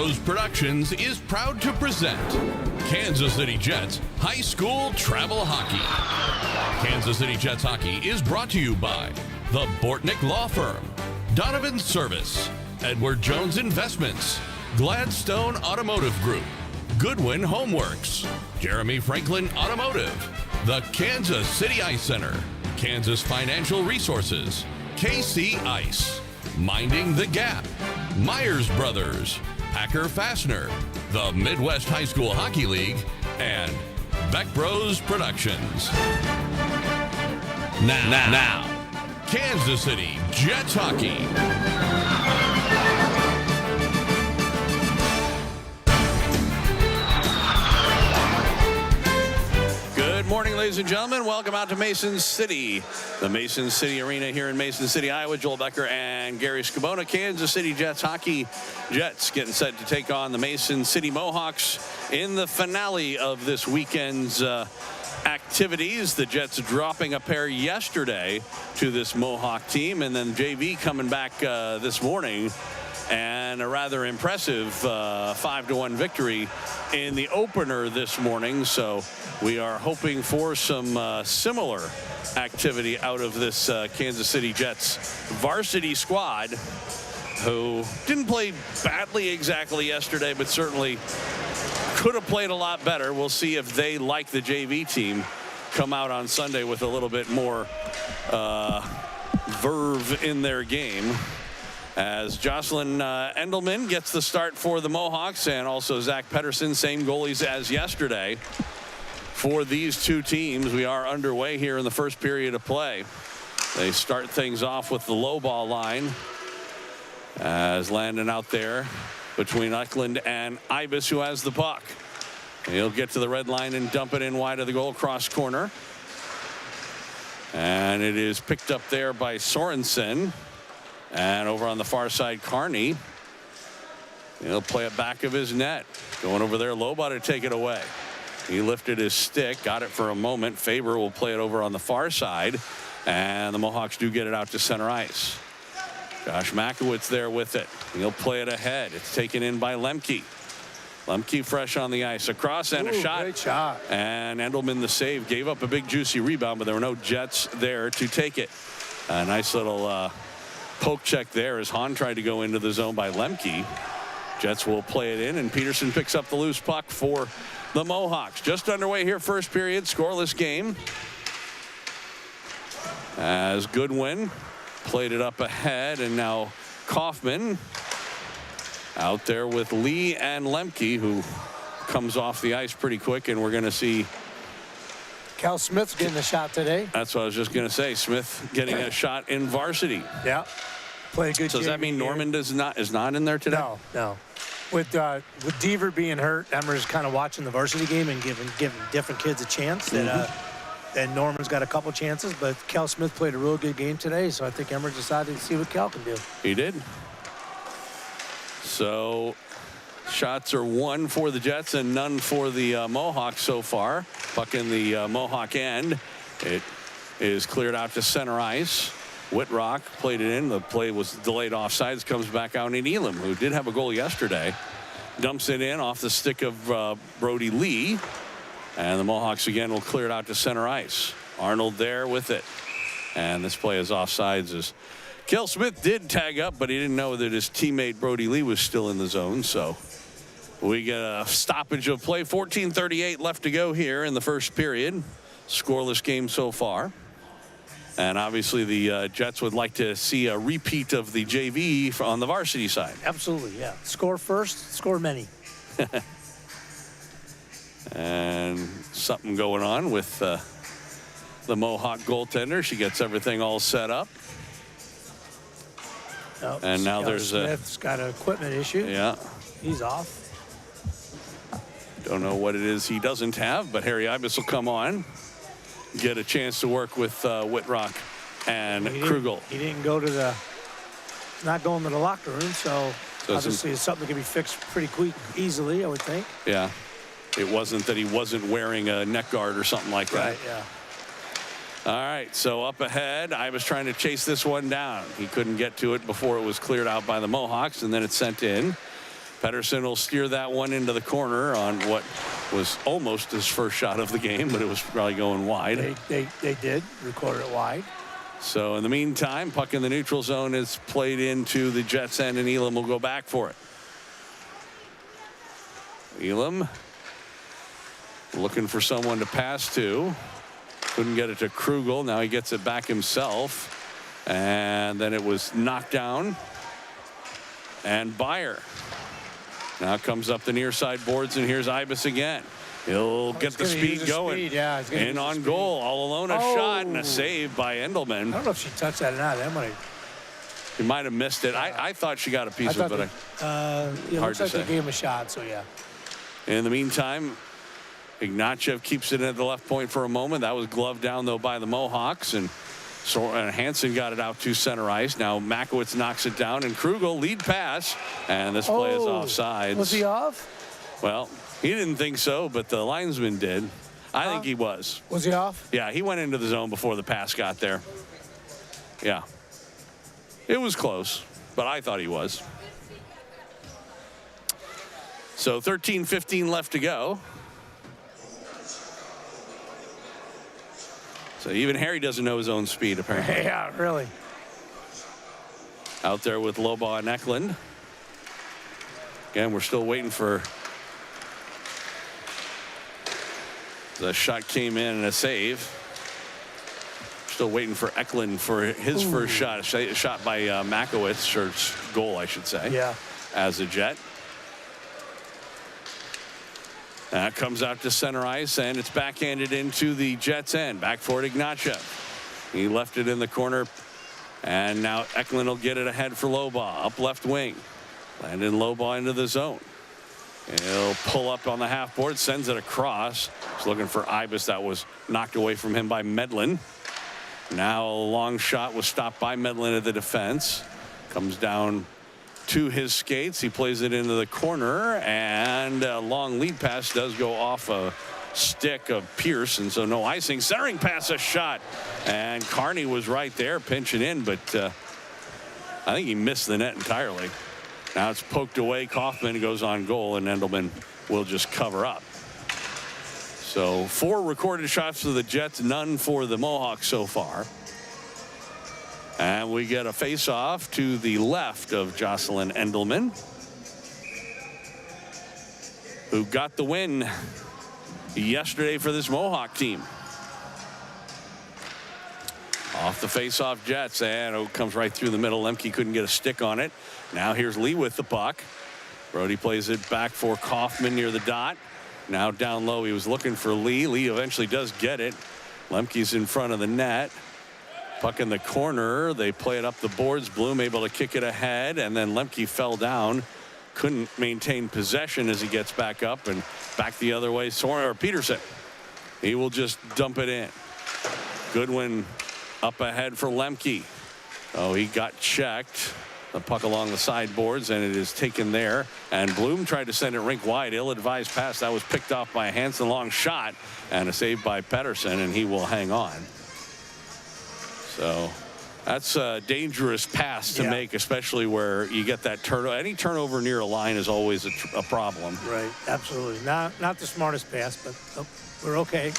Bros Productions is proud to present Kansas City Jets High School Travel Hockey. Kansas City Jets Hockey is brought to you by the Bortnick Law Firm, Donovan Service, Edward Jones Investments, Gladstone Automotive Group, Goodwin Homeworks, Jeremy Franklin Automotive, the Kansas City Ice Center, Kansas Financial Resources, KC Ice, Minding the Gap, Myers Brothers, Packer Fastener, the Midwest High School Hockey League, and Beck Bros Productions. Now, Kansas City Jets Hockey. Good morning, ladies and gentlemen. Welcome out to Mason City, the Mason City Arena here in Mason City, Iowa. Joel Becker and Gary Scabona. Kansas City Jets hockey. Jets getting set to take on the Mason City Mohawks in the finale of this weekend's activities. The Jets dropping a pair yesterday to this Mohawk team, and then JV coming back this morning. And a rather impressive 5-1 victory in the opener this morning. So we are hoping for some similar activity out of this Kansas City Jets varsity squad, who didn't play badly exactly yesterday, but certainly could have played a lot better. We'll see if they, like the JV team, come out on Sunday with a little bit more verve in their game. As Jocelyn Endelman gets the start for the Mohawks, and also Zach Pedersen, same goalies as yesterday for these two teams. We are underway here in the first period of play. They start things off with the low ball line, as Landon out there between Eklund and Ibis, who has the puck. He'll get to the red line and dump it in wide of the goal, cross corner. And it is picked up there by Sorensen. And over on the far side, Carney. He'll play it back of his net. Going over there, Loba to take it away. He lifted his stick, got it for a moment. Faber will play it over on the far side. And the Mohawks do get it out to center ice. Josh Makowitz there with it. He'll play it ahead. It's taken in by Lemke. Lemke fresh on the ice. Across and a shot. Great shot. And Endelman the save. Gave up a big juicy rebound, but there were no Jets there to take it. A nice little poke check there as Hahn tried to go into the zone by Lemke. Jets will play it in, and Peterson picks up the loose puck for the Mohawks. Just underway here, first period, scoreless game. As Goodwin played it up ahead, and now Kaufman out there with Lee and Lemke, who comes off the ice pretty quick, and we're going to see Cal Smith's getting a shot today. That's what I was just going to say. Smith getting a shot in varsity. Yeah. Played a good. So does that mean Norman is not in there today? No. With Deaver being hurt, Emmer's kind of watching the varsity game and giving different kids a chance. And Norman's got a couple chances, but Cal Smith played a real good game today, so I think Emmer decided to see what Cal can do. He did. So shots are 1 for the Jets and none for the Mohawks so far. Puck in the Mohawk end. It is cleared out to center ice. Whitrock played it in. The play was delayed offsides. Comes back out in Elam, who did have a goal yesterday. Dumps it in off the stick of Brody Lee. And the Mohawks again will clear it out to center ice. Arnold there with it. And this play is offsides as Kel Smith did tag up, but he didn't know that his teammate Brody Lee was still in the zone. So we get a stoppage of play. 14:38 left to go here in the first period. Scoreless game so far. And obviously the Jets would like to see a repeat of the JV on the varsity side. Absolutely, yeah. Score first, score many. And something going on with the Mohawk goaltender. She gets everything all set up. Oh, and now there's Smith's got an equipment issue. Yeah. He's off. Don't know what it is he doesn't have, but Harry Ibis will come on. Get a chance to work with Whitrock and Krugel. He didn't go to the, not going to the locker room, so obviously it's something that can be fixed pretty quick, easily, I would think. Yeah. It wasn't that he wasn't wearing a neck guard or something like that. Right, yeah. All right, so up ahead, I was trying to chase this one down. He couldn't get to it before it was cleared out by the Mohawks, and then it's sent in. Pedersen will steer that one into the corner on what was almost his first shot of the game, but it was probably going wide. They did record it wide. So in the meantime, puck in the neutral zone is played into the Jets end, and Elam will go back for it. Elam looking for someone to pass to. Couldn't get it to Krugel. Now he gets it back himself. And then it was knocked down. And Byer now comes up the near side boards, and here's Ibis again. He'll get the speed going. Speed. Yeah, in on goal, all alone, a shot and a save by Endelman. I don't know if she touched that or not. He might have missed it. I thought she got a piece of it, but it looks like they gave him a shot, so yeah. In the meantime, Ignatiev keeps it at the left point for a moment. That was gloved down, though, by the Mohawks, and Hansen got it out to center ice. Now Makowitz knocks it down, and Krugel lead pass, and this play is offsides. Was he off? Well, he didn't think so, but the linesman did. I think he was. Was he off? Yeah, he went into the zone before the pass got there. Yeah. It was close, but I thought he was. So 13:15 left to go. So even Harry doesn't know his own speed, apparently. Yeah, really. Out there with Loba and Eklund. Again, we're still waiting for the shot came in and a save. Still waiting for Eklund for his first shot. A shot by Makowitz, or goal, I should say. Yeah. As a Jet. That comes out to center ice, and it's backhanded into the Jets' end. Back for it, Ignatiev. He left it in the corner, and now Eklund will get it ahead for Loba. Up left wing. Landon Loba into the zone. He'll pull up on the half board, sends it across. He's looking for Ibis. That was knocked away from him by Medlin. Now a long shot was stopped by Medlin at the defense. Comes down to his skates. He plays it into the corner, and a long lead pass does go off a stick of Pierce, and so no icing. Centering pass, a shot, and Carney was right there pinching in, but I think he missed the net entirely. Now it's poked away. Kaufman goes on goal, and Endelman will just cover up. So 4 recorded shots for the Jets, none for the Mohawks so far. And we get a face-off to the left of Jocelyn Endelman, who got the win yesterday for this Mohawk team. Off the face-off Jets, and it comes right through the middle. Lemke couldn't get a stick on it. Now here's Lee with the puck. Brody plays it back for Kaufman near the dot. Now down low, he was looking for Lee. Lee eventually does get it. Lemke's in front of the net. Puck in the corner. They play it up the boards. Bloom able to kick it ahead, and then Lemke fell down. Couldn't maintain possession as he gets back up, and back the other way. Peterson. He will just dump it in. Goodwin up ahead for Lemke. Oh, he got checked. The puck along the sideboards, and it is taken there. And Bloom tried to send it rink wide. Ill-advised pass. That was picked off by Hansen. Long shot, and a save by Pedersen, and he will hang on. So that's a dangerous pass to make, especially where you get that turnover. Any turnover near a line is always a problem. Right, absolutely. Not the smartest pass, but we're okay.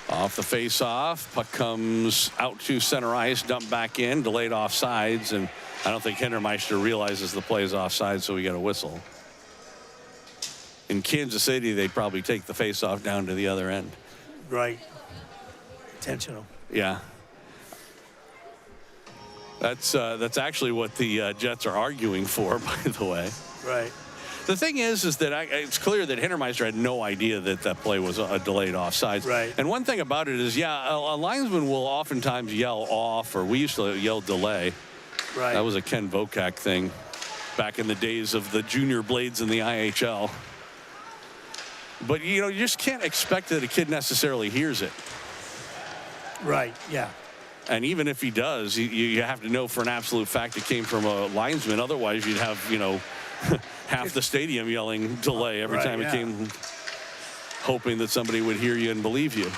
Off the face-off, puck comes out to center ice, dumped back in, delayed offsides, and I don't think Hintermeister realizes the play is offside, so we got a whistle. In Kansas City, they'd probably take the face-off down to the other end. Right. Intentional. Yeah. That's actually what the Jets are arguing for, by the way. Right. The thing is that it's clear that Hintermeister had no idea that that play was a delayed offside. Right. And one thing about it is, a linesman will oftentimes yell off, or we used to yell delay. Right. That was a Ken Vokak thing back in the days of the junior blades in the IHL. But, you just can't expect that a kid necessarily hears it. Right, yeah. And even if he does, you have to know for an absolute fact it came from a linesman. Otherwise, you'd have, half the stadium yelling delay every time it came, hoping that somebody would hear you and believe you.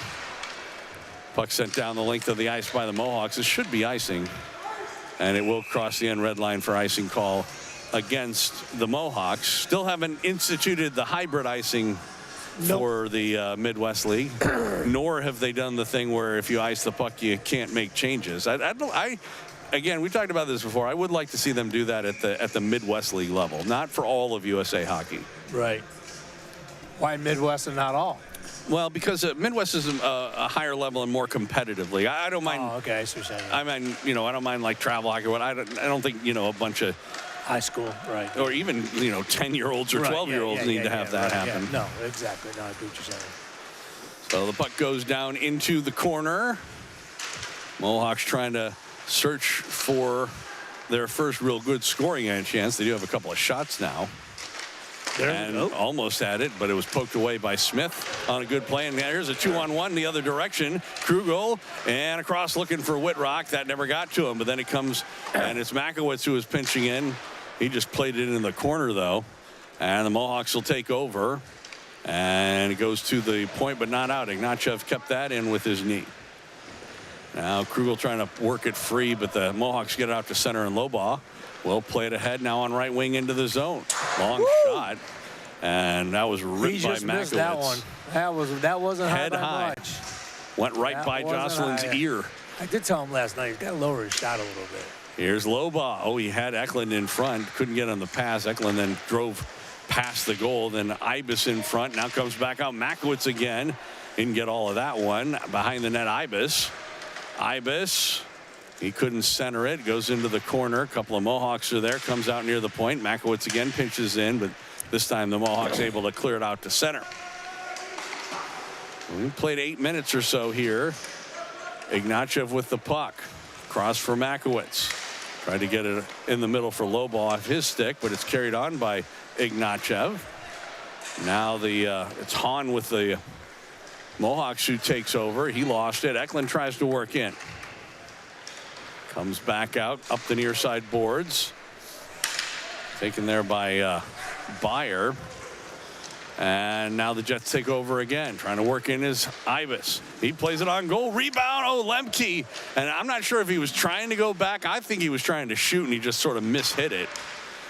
Puck sent down the length of the ice by the Mohawks. It should be icing, and it will cross the end red line for icing call against the Mohawks. Still haven't instituted the hybrid icing for the Midwest League, nor have they done the thing where if you ice the puck, you can't make changes. Again, we talked about this before. I would like to see them do that at the Midwest League level, not for all of USA hockey. Right. Why Midwest and not all? Well, because Midwest is a higher level and more competitive league. I don't mind. Oh, okay. I see what you're saying. I mean, I don't mind like travel hockey. I don't think a bunch of high school, right? Or even 10-year-olds or 12-year-olds need to have that happen. Yeah. No, exactly. No, I get what you're saying. So the puck goes down into the corner. Mohawks trying to search for their first real good scoring chance. They do have a couple of shots now. And almost had it, but it was poked away by Smith on a good play. And here's a 2-on-1 the other direction. Krugel and across looking for Whitrock. That never got to him, but then it comes, and it's Makowitz who is pinching in. He just played it in the corner, though. And the Mohawks will take over. And it goes to the point, but not out. Ignachev kept that in with his knee. Now Krugel trying to work it free, but the Mohawks get it out to center, and Lobaugh will play it ahead now on right wing into the zone. Long shot, and that was ripped by Makowitz. That one. That wasn't head high. Much. Went right by Jocelyn's ear. I did tell him last night he's got to lower his shot a little bit. Here's Lobaugh. Oh, he had Eklund in front. Couldn't get on the pass. Eklund then drove past the goal. Then Ibis in front. Now comes back out. Makowitz again. Didn't get all of that one. Behind the net, Ibis. He couldn't center it. Goes into the corner. A couple of Mohawks are there. Comes out near the point. Makowitz again pinches in, but this time the Mohawks able to clear it out to center. We played 8 minutes or so here. Ignachev with the puck. Cross for Makowitz. Tried to get it in the middle for Lobaugh off his stick, but it's carried on by Ignachev. Now it's Hahn with the Mohawks who takes over. He lost it. Eklund tries to work in. Comes back out up the near side boards. Taken there by Beyer. And now the Jets take over again. Trying to work in is Ibis. He plays it on goal. Rebound. Oh, Lemke. And I'm not sure if he was trying to go back. I think he was trying to shoot, and he just sort of mishit it.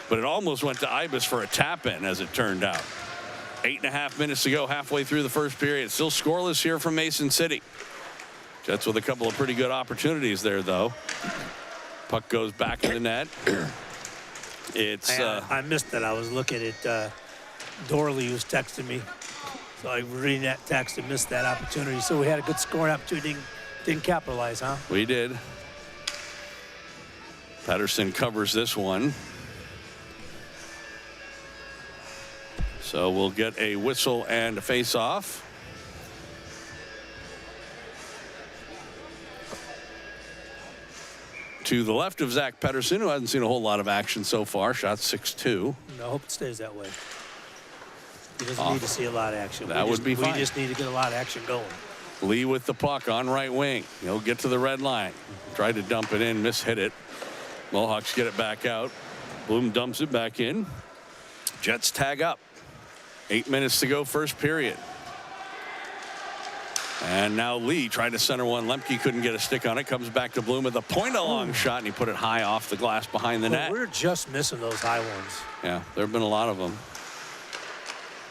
But it almost went to Ibis for a tap-in, as it turned out. 8.5 minutes to go, halfway through the first period. Still scoreless here from Mason City. Jets with a couple of pretty good opportunities there, though. Puck goes back in the net. I missed that. I was looking at Dorley was texting me. So I was reading that text and missed that opportunity. So we had a good scoring opportunity. Didn't capitalize, huh? We did. Pettersson covers this one. So we'll get a whistle and a face-off. To the left of Zach Pettersson, who hasn't seen a whole lot of action so far. Shot 6-2. I hope it stays that way. He doesn't need to see a lot of action. That would be fine. We just need to get a lot of action going. Lee with the puck on right wing. He'll get to the red line. Tried to dump it in, mishit it. Mohawks get it back out. Bloom dumps it back in. Jets tag up. 8 minutes to go, first period. And now Lee tried to center one. Lemke couldn't get a stick on it. Comes back to Bloom with a point-along shot, and he put it high off the glass behind the net. We're just missing those high ones. Yeah, there have been a lot of them.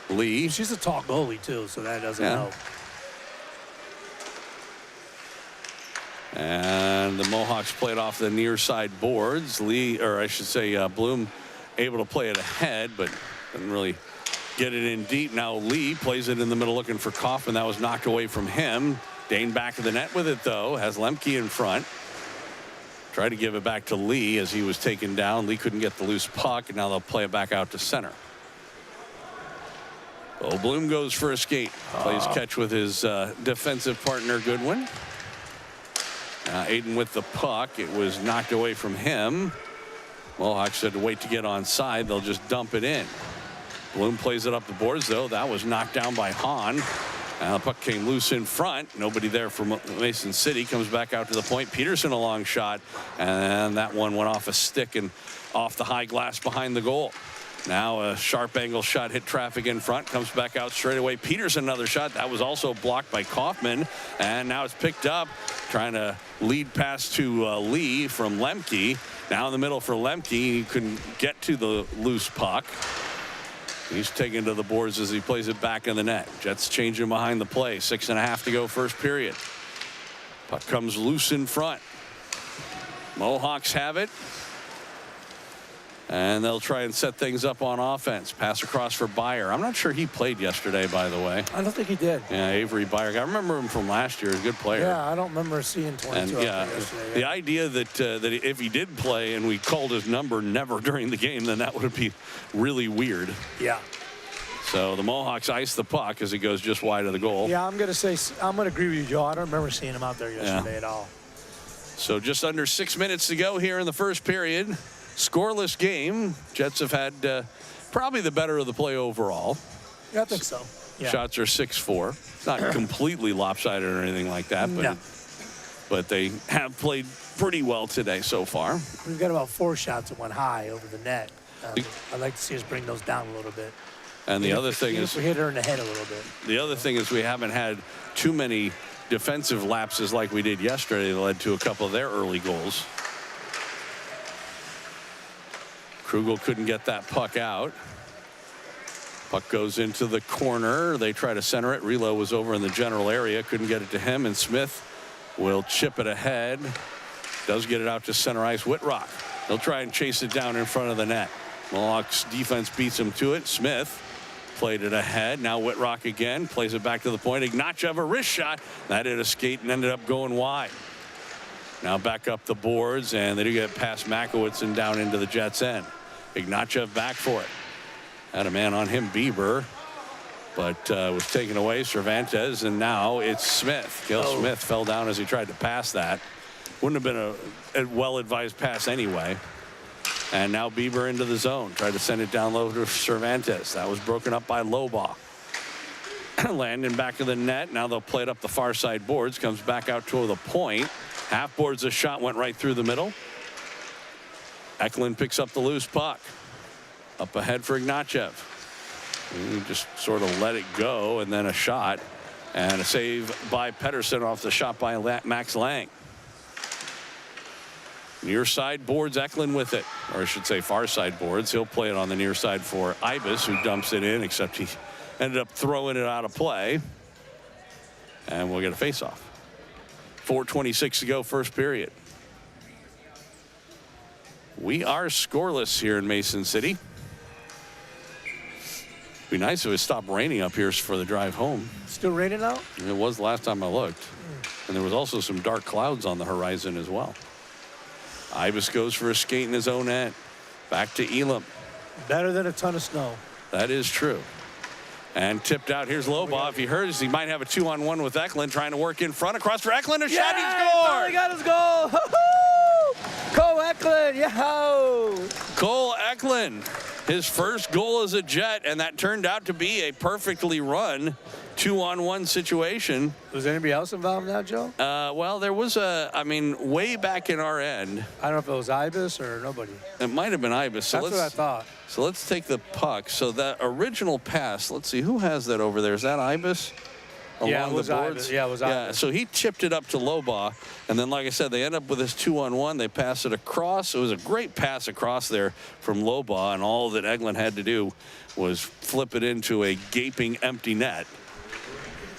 Lee. She's a tall goalie, too, so that doesn't help. And the Mohawks played off the near side boards. Lee, or I should say Bloom, able to play it ahead, but didn't really get it in deep. Now Lee plays it in the middle looking for Kaufman. That was knocked away from him. Dane back of the net with it, though. Has Lemke in front. Tried to give it back to Lee as he was taken down. Lee couldn't get the loose puck, and now they'll play it back out to center. Oh, Bloom goes for a skate. Plays catch with his defensive partner, Goodwin. Aiden with the puck. It was knocked away from him. Mohawks had to wait to get onside. They'll just dump it in. Bloom plays it up the boards, though. That was knocked down by Hahn. The puck came loose in front. Nobody there for Mason City. Comes back out to the point. Peterson a long shot. And that one went off a stick and off the high glass behind the goal. Now a sharp angle shot hit traffic in front, comes back out straight away. Peterson another shot that was also blocked by Kaufman, and now it's picked up, trying to lead pass to Lee from Lemke. Now in the middle for Lemke. He couldn't get to the loose puck. He's taken to the boards as he plays it back in the net. Jets changing behind the play. 6.5 to go first period. Puck comes loose in front. Mohawks have it. And they'll try and set things up on offense. Pass across for Byer. I'm not sure he played yesterday, by the way. I don't think he did. Yeah, Avery Byer. I remember him from last year. He's a good player. Yeah, I don't remember seeing 22 and, yesterday. The idea that if he did play and we called his number never during the game, then that would be really weird. Yeah. So the Mohawks ice the puck as it goes just wide of the goal. Yeah, I'm going to agree with you, Joe. I don't remember seeing him out there yesterday at all. So just under 6 minutes to go here in the first period. Scoreless game. Jets have had probably the better of the play overall. Yeah, I think so. Yeah. Shots are 6-4. It's not completely lopsided or anything like that, but no. But they have played pretty well today so far. We've got about 4 shots that went high over the net. I'd like to see us bring those down a little bit. And the other thing is we hit her in the head a little bit. The other thing is we haven't had too many defensive lapses like we did yesterday that led to a couple of their early goals. Krugel couldn't get that puck out. Puck goes into the corner. They try to center it. Relo was over in the general area. Couldn't get it to him. And Smith will chip it ahead. Does get it out to center ice. Whitrock. They'll try and chase it down in front of the net. Mohawks defense beats him to it. Smith played it ahead. Now Whitrock again. Plays it back to the point. Ignatyev a wrist shot. That hit a skate and ended up going wide. Now back up the boards. And they do get past Makowitz and down into the Jets' end. Ignatyev back for it. Had a man on him, Bieber, but was taken away. Cervantes, and now it's Smith. Gil Smith fell down as he tried to pass that. Wouldn't have been a well-advised pass anyway. And now Bieber into the zone. Tried to send it down low to Cervantes. That was broken up by Lobaugh. Landon back to the net. Now they'll play it up the far side boards. Comes back out to the point. Half boards, a shot went right through the middle. Eklund picks up the loose puck. Up ahead for Ignatyev. He just sort of let it go, and then a shot. And a save by Pettersson off the shot by Max Lang. Near side boards, Eklund with it. Or I should say far side boards. He'll play it on the near side for Ibis, who dumps it in, except he ended up throwing it out of play. And we'll get a face-off. 4:26 to go, first period. We are scoreless here in Mason City. Be nice if it stopped raining up here for the drive home. Still raining out? It was the last time I looked. And there was also some dark clouds on the horizon as well. Ibis goes for a skate in his own end. Back to Elam. Better than a ton of snow. That is true. And tipped out. Here's Lobaugh. If he hurries, he might have a 2-on-1 with Eklund, trying to work in front. Across for Eklund. A shot. He scored. He got his goal. Cole Eklund. Yo. Cole Eklund. His first goal as a Jet, and that turned out to be a perfectly run 2-on-1 situation. Was anybody else involved now, Joe? Well, there was way back in our end. I don't know if it was Ibis or nobody. It might have been Ibis. So that's what I thought. So let's take the puck. So that original pass, let's see, who has that over there? Is that Ibis? Yeah, it was the boards? Ibis. Yeah, it was Ibis. So he chipped it up to Lobaugh, and then, like I said, they end up with this 2-on-1. They pass it across. It was a great pass across there from Lobaugh, and all that Eklund had to do was flip it into a gaping empty net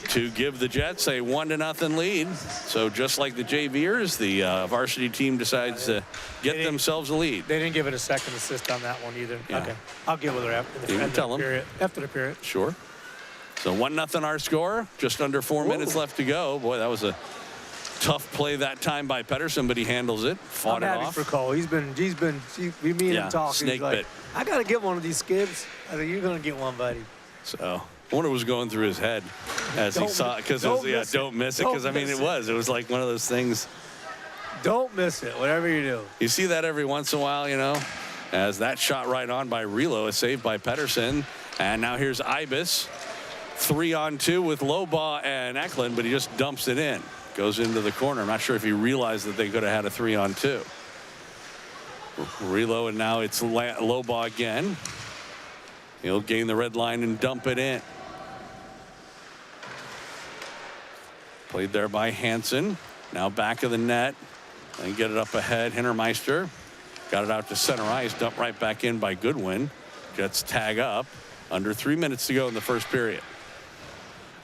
to give the Jets a 1-0 lead. So just like the JVers, the varsity team decides to get themselves a lead. They didn't give it a second assist on that one either. Yeah. Okay, I'll get with her after the period. After the period. Sure. So 1-0 our score. Just under 4 minutes left to go. Boy, that was a tough play that time by Pettersson, but he handles it. Fought it off. I'm happy for Cole. He's been we meet him talk. Snake like, bit. I gotta get one of these skibs. I said, you're gonna get one, buddy. So I wonder what was going through his head as he saw it, because don't miss it. Because I mean, it was like one of those things. Don't miss it, whatever you do. You see that every once in a while, you know, as that shot right on by Relo, a save by Pettersson, and now here's Ibis. 3-on-2 with Lobaugh and Eklund, but he just dumps it in. Goes into the corner. I'm not sure if he realized that they could have had a 3-on-2. Relo, and now it's Lobaugh again. He'll gain the red line and dump it in. Played there by Hansen. Now back of the net. And get it up ahead. Hintermeister got it out to center ice. Dumped right back in by Goodwin. Jets tag up. Under 3 minutes to go in the first period.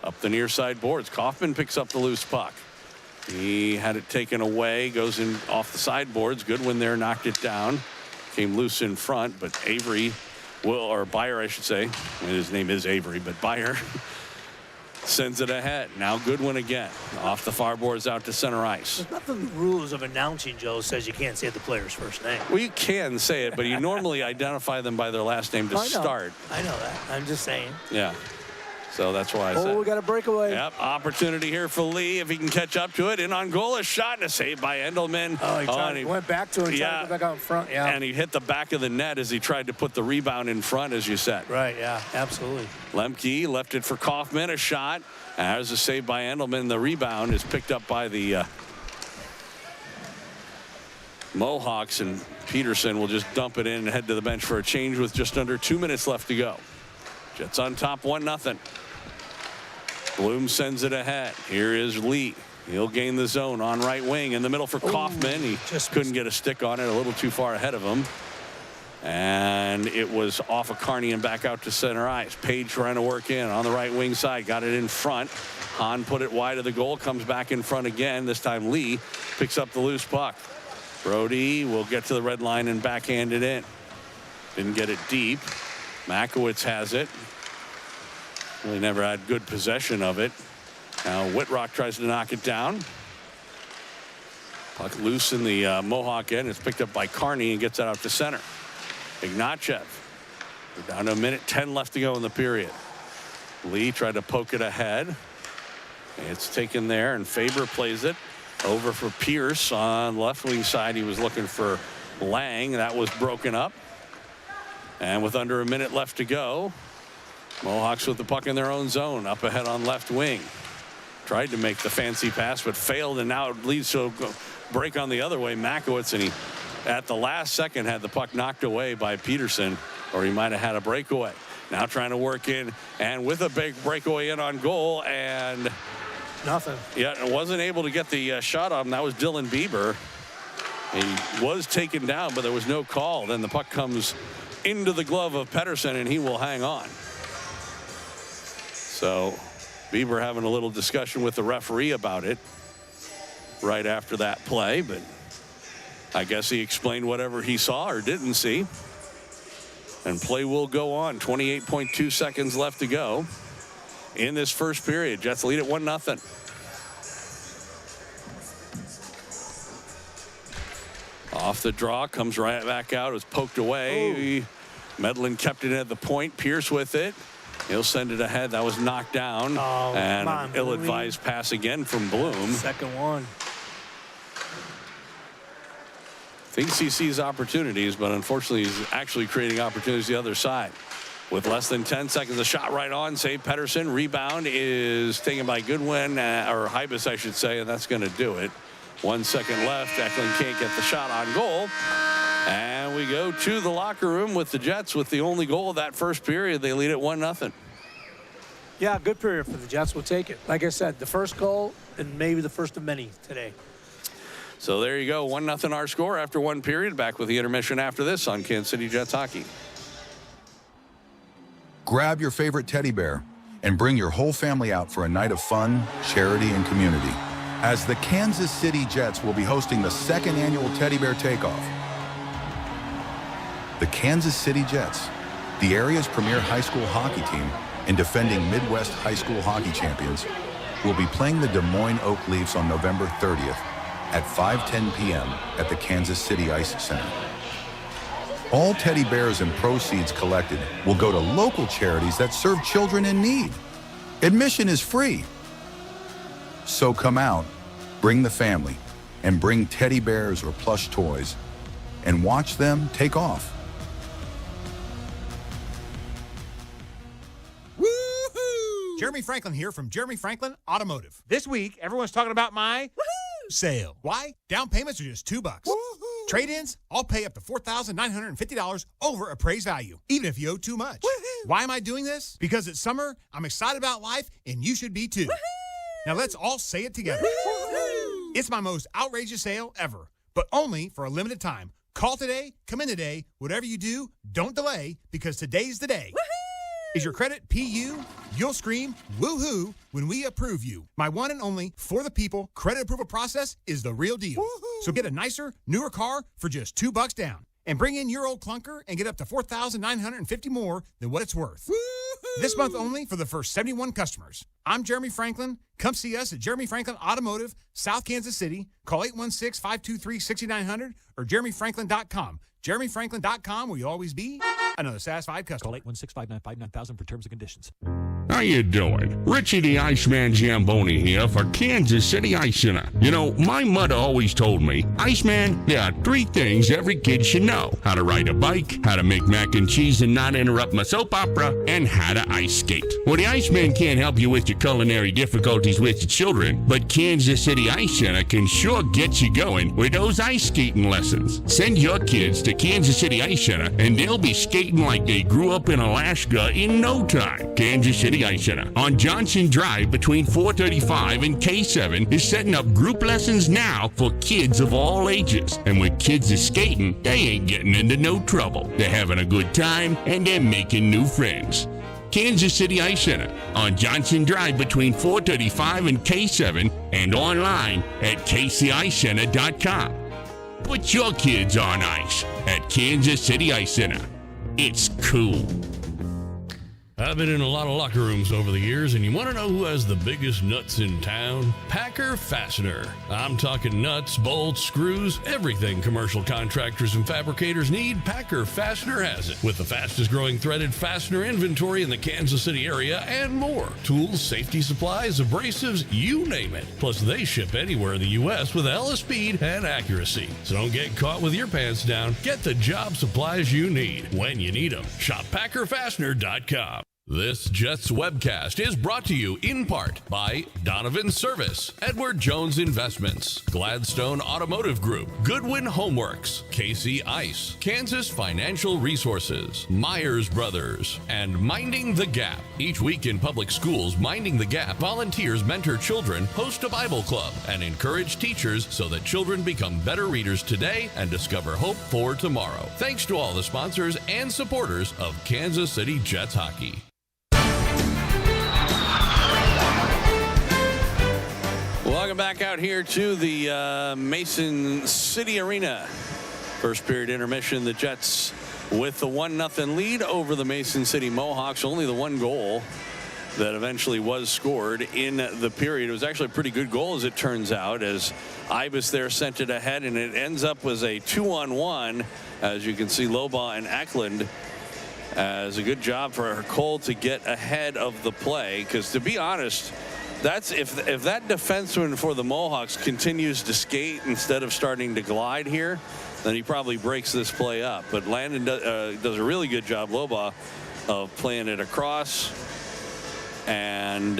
Up the near side boards. Kaufman picks up the loose puck. He had it taken away. Goes in off the sideboards. Goodwin there knocked it down. Came loose in front, but Avery or Beyer, I should say. His name is Avery, but Beyer sends it ahead. Now Goodwin again. Off the far boards out to center ice. There's nothing in the rules of announcing, Joe, says you can't say the player's first name. Well, you can say it, but you normally identify them by their last name to start. I know that. I'm just saying. Yeah. So that's why I said. Oh, we got a breakaway. Yep. Opportunity here for Lee if he can catch up to it. In on goal, a shot and a save by Endelman. Oh, he went back to him. Yeah. Tried to go back out in front. Yeah. And he hit the back of the net as he tried to put the rebound in front, as you said. Right. Yeah. Absolutely. Lemke left it for Kaufman. A shot. And there's a save by Endelman. The rebound is picked up by the Mohawks, and Peterson will just dump it in and head to the bench for a change with just under 2 minutes left to go. Jets on top 1-0. Bloom sends it ahead. Here is Lee. He'll gain the zone on right wing in the middle for Kaufman. He just couldn't get a stick on it, a little too far ahead of him. And it was off of Carney and back out to center ice. Page trying to work in on the right wing side. Got it in front. Hahn put it wide of the goal. Comes back in front again. This time Lee picks up the loose puck. Brody will get to the red line and backhand it in. Didn't get it deep. Makowitz has it. Really never had good possession of it. Now Whitrock tries to knock it down. Puck loose in the Mohawk end. It's picked up by Carney and gets it out to center. Ignatchev. We're down to 1:10 left to go in the period. Lee tried to poke it ahead. It's taken there, and Faber plays it over for Pierce on left wing side. He was looking for Lang. That was broken up. And with under a minute left to go, Mohawks with the puck in their own zone. Up ahead on left wing. Tried to make the fancy pass, but failed, and now it leads to a break on the other way. Makowitz, and he, at the last second, had the puck knocked away by Peterson, or he might have had a breakaway. Now trying to work in, and with a big breakaway in on goal, and nothing. Yeah, wasn't able to get the shot on him. That was Dylan Bieber. He was taken down, but there was no call. Then the puck comes into the glove of Pettersson, and he will hang on. So Bieber having a little discussion with the referee about it right after that play, but I guess he explained whatever he saw or didn't see. And play will go on. 28.2 seconds left to go in this first period. Jets lead at 1-0. Off the draw, comes right back out. It was poked away. Medlin kept it at the point. Pierce with it. He'll send it ahead. That was knocked down. And an ill-advised pass again from Bloom. Second one. Thinks he sees opportunities, but unfortunately he's actually creating opportunities the other side. With less than 10 seconds, a shot right on. Save Pettersson. Rebound is taken by Goodwin, or Hybus, I should say, and that's going to do it. 1 second left. Eklund can't get the shot on goal. And we go to the locker room with the Jets with the only goal of that first period. They lead at 1-0. Yeah, good period for the Jets. We'll take it. Like I said, the first goal and maybe the first of many today. So there you go. 1-0 our score after one period. Back with the intermission after this on Kansas City Jets Hockey. Grab your favorite teddy bear and bring your whole family out for a night of fun, charity, and community, as the Kansas City Jets will be hosting the second annual Teddy Bear Takeoff. The Kansas City Jets, the area's premier high school hockey team and defending Midwest high school hockey champions, will be playing the Des Moines Oak Leafs on November 30th at 5:10 p.m. at the Kansas City Ice Center. All teddy bears and proceeds collected will go to local charities that serve children in need. Admission is free. So come out, bring the family, and bring teddy bears or plush toys, and watch them take off. Woohoo! Jeremy Franklin here from Jeremy Franklin Automotive. This week, everyone's talking about my sale. Why? Down payments are just $2. Woohoo! Trade-ins, I'll pay up to $4,950 over appraised value, even if you owe too much. Woo-hoo. Why am I doing this? Because it's summer, I'm excited about life, and you should be too. Woo-hoo. Now let's all say it together. Woo-hoo. It's my most outrageous sale ever, but only for a limited time. Call today, come in today, whatever you do, don't delay, because today's the day. Woo-hoo. Is your credit PU? You'll scream woo-hoo when we approve you. My one and only for the people credit approval process is the real deal. Woo-hoo. So get a nicer, newer car for just $2 down. And bring in your old clunker and get up to $4,950 more than what it's worth. Woo-hoo. This month only for the first 71 customers. I'm Jeremy Franklin. Come see us at Jeremy Franklin Automotive, South Kansas City. Call 816-523-6900 or jeremyfranklin.com. jeremyfranklin.com will you always be another satisfied customer. Call 816-595-9000 for terms and conditions. How you doing? Richie the Iceman Zamboni here for Kansas City Ice Center. You know, my mother always told me, Iceman, there are 3 things every kid should know. How to ride a bike, how to make mac and cheese and not interrupt my soap opera, and how to ice skate. Well, the Iceman can't help you with your culinary difficulties with your children, but Kansas City Ice Center can sure get you going with those ice skating lessons. Send your kids to Kansas City Ice Center, and they'll be skating like they grew up in Alaska in no time. Kansas City Ice Center on Johnson Drive between 435 and K7 is setting up group lessons now for kids of all ages. And when kids are skating, they ain't getting into no trouble. They're having a good time and they're making new friends. Kansas City Ice Center on Johnson Drive between 435 and K7 and online at kcicecenter.com. Put your kids on ice at Kansas City Ice Center. It's cool. I've been in a lot of locker rooms over the years, and you want to know who has the biggest nuts in town? Packer Fastener. I'm talking nuts, bolts, screws, everything commercial contractors and fabricators need, Packer Fastener has it. With the fastest growing threaded fastener inventory in the Kansas City area and more. Tools, safety supplies, abrasives, you name it. Plus, they ship anywhere in the U.S. with hella speed and accuracy. So don't get caught with your pants down. Get the job supplies you need when you need them. Shop PackerFastener.com. This Jets webcast is brought to you in part by Donovan Service, Edward Jones Investments, Gladstone Automotive Group, Goodwin Homeworks, KC Ice, Kansas Financial Resources, Myers Brothers, and Minding the Gap. Each week in public schools, Minding the Gap volunteers mentor children, host a Bible club, and encourage teachers so that children become better readers today and discover hope for tomorrow. Thanks to all the sponsors and supporters of Kansas City Jets hockey. Welcome back out here to the Mason City Arena. First period intermission, the Jets with the 1-0 lead over the Mason City Mohawks. Only the one goal that eventually was scored in the period. It was actually a pretty good goal, as it turns out, as Ibis there sent it ahead, and it ends up as a 2-on-1. As you can see, Loba and Eklund as a good job for Cole to get ahead of the play, because to be honest, that's if that defenseman for the Mohawks continues to skate instead of starting to glide here, then he probably breaks this play up. But Landon does a really good job, Loba, of playing it across. And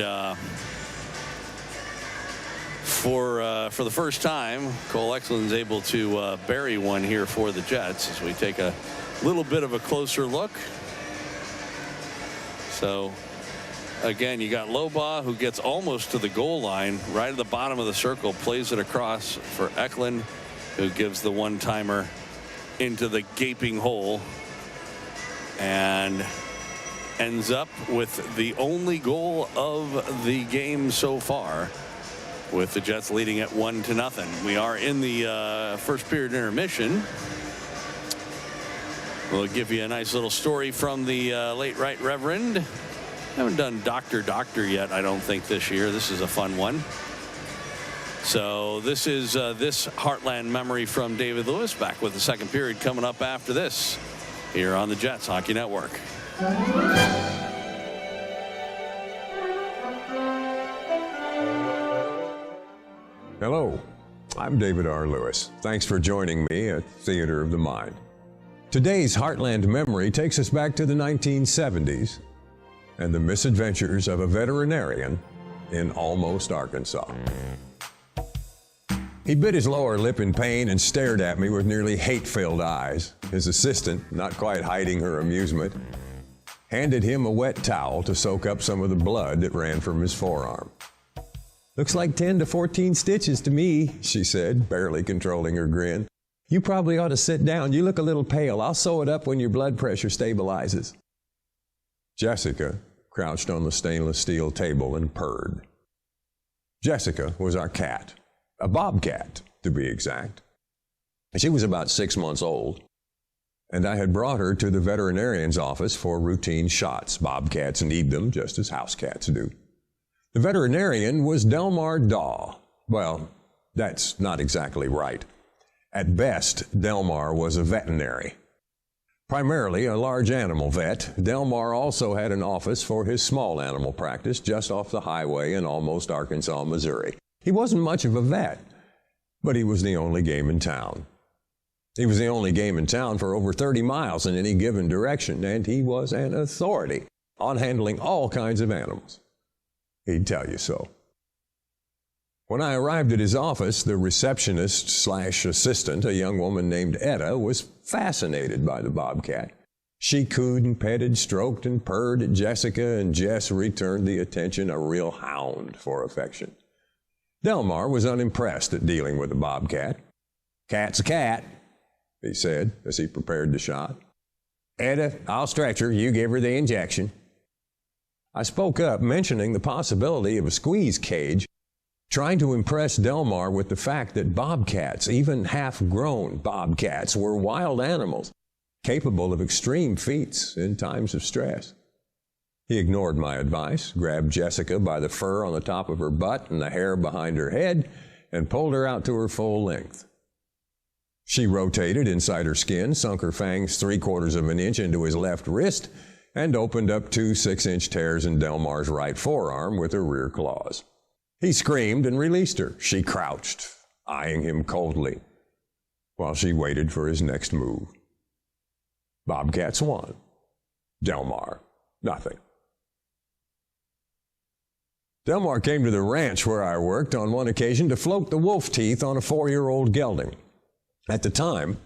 for the first time, Cole Eklund's able to bury one here for the Jets as we take a little bit of a closer look. So again, you got Loba, who gets almost to the goal line, right at the bottom of the circle, plays it across for Eklund, who gives the one-timer into the gaping hole and ends up with the only goal of the game so far, with the Jets leading at 1-0. We are in the first period intermission. We'll give you a nice little story from the late Right Reverend. Haven't done Doctor yet, I don't think, this year. This is a fun one. So this is this Heartland memory from David Lewis, back with the second period coming up after this here on the Jets Hockey Network. Hello, I'm David R. Lewis. Thanks for joining me at Theater of the Mind. Today's Heartland memory takes us back to the 1970s and the misadventures of a veterinarian in Almost, Arkansas. He bit his lower lip in pain and stared at me with nearly hate-filled eyes. His assistant, not quite hiding her amusement, handed him a wet towel to soak up some of the blood that ran from his forearm. "Looks like 10 to 14 stitches to me," she said, barely controlling her grin. "You probably ought to sit down. You look a little pale. I'll sew it up when your blood pressure stabilizes." Jessica crouched on the stainless steel table and purred. Jessica was our cat, a bobcat to be exact. She was about 6 months old, and I had brought her to the veterinarian's office for routine shots. Bobcats need them just as house cats do. The veterinarian was Delmar Daw. Well, that's not exactly right. At best, Delmar was a veterinary. Primarily a large animal vet, Delmar also had an office for his small animal practice just off the highway in almost Arkansas, Missouri. He wasn't much of a vet, but he was the only game in town. He was the only game in town for over 30 miles in any given direction, and he was an authority on handling all kinds of animals. He'd tell you so. When I arrived at his office, the receptionist/assistant, a young woman named Etta, was fascinated by the bobcat. She cooed and petted, stroked and purred at Jessica, and Jess returned the attention, a real hound for affection. Delmar was unimpressed at dealing with the bobcat. "Cat's a cat," he said as he prepared the shot. "Etta, I'll stretch her. You give her the injection." I spoke up, mentioning the possibility of a squeeze cage, trying to impress Delmar with the fact that bobcats, even half-grown bobcats, were wild animals, capable of extreme feats in times of stress. He ignored my advice, grabbed Jessica by the fur on the top of her butt and the hair behind her head, and pulled her out to her full length. She rotated inside her skin, sunk her fangs 3/4 of an inch into his left wrist, and opened up 2 6-inch tears in Delmar's right forearm with her rear claws. He screamed and released her. She crouched, eyeing him coldly, while she waited for his next move. Bobcats won. Delmar, nothing. Delmar came to the ranch where I worked on one occasion to float the wolf teeth on a 4-year-old gelding. At the time,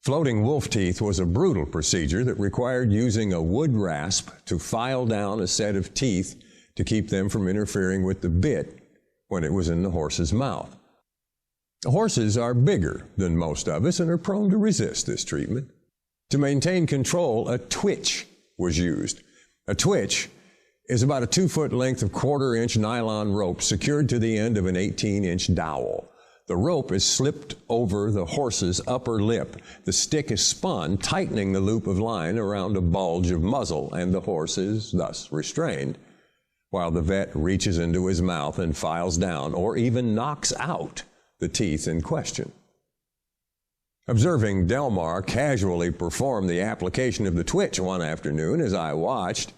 floating wolf teeth was a brutal procedure that required using a wood rasp to file down a set of teeth to keep them from interfering with the bit when it was in the horse's mouth. Horses are bigger than most of us and are prone to resist this treatment. To maintain control, a twitch was used. A twitch is about a 2-foot length of 1/4-inch nylon rope secured to the end of an 18-inch dowel. The rope is slipped over the horse's upper lip. The stick is spun, tightening the loop of line around a bulge of muzzle, and the horse is thus restrained, while the vet reaches into his mouth and files down or even knocks out the teeth in question. Observing Delmar casually perform the application of the twitch one afternoon as I watched,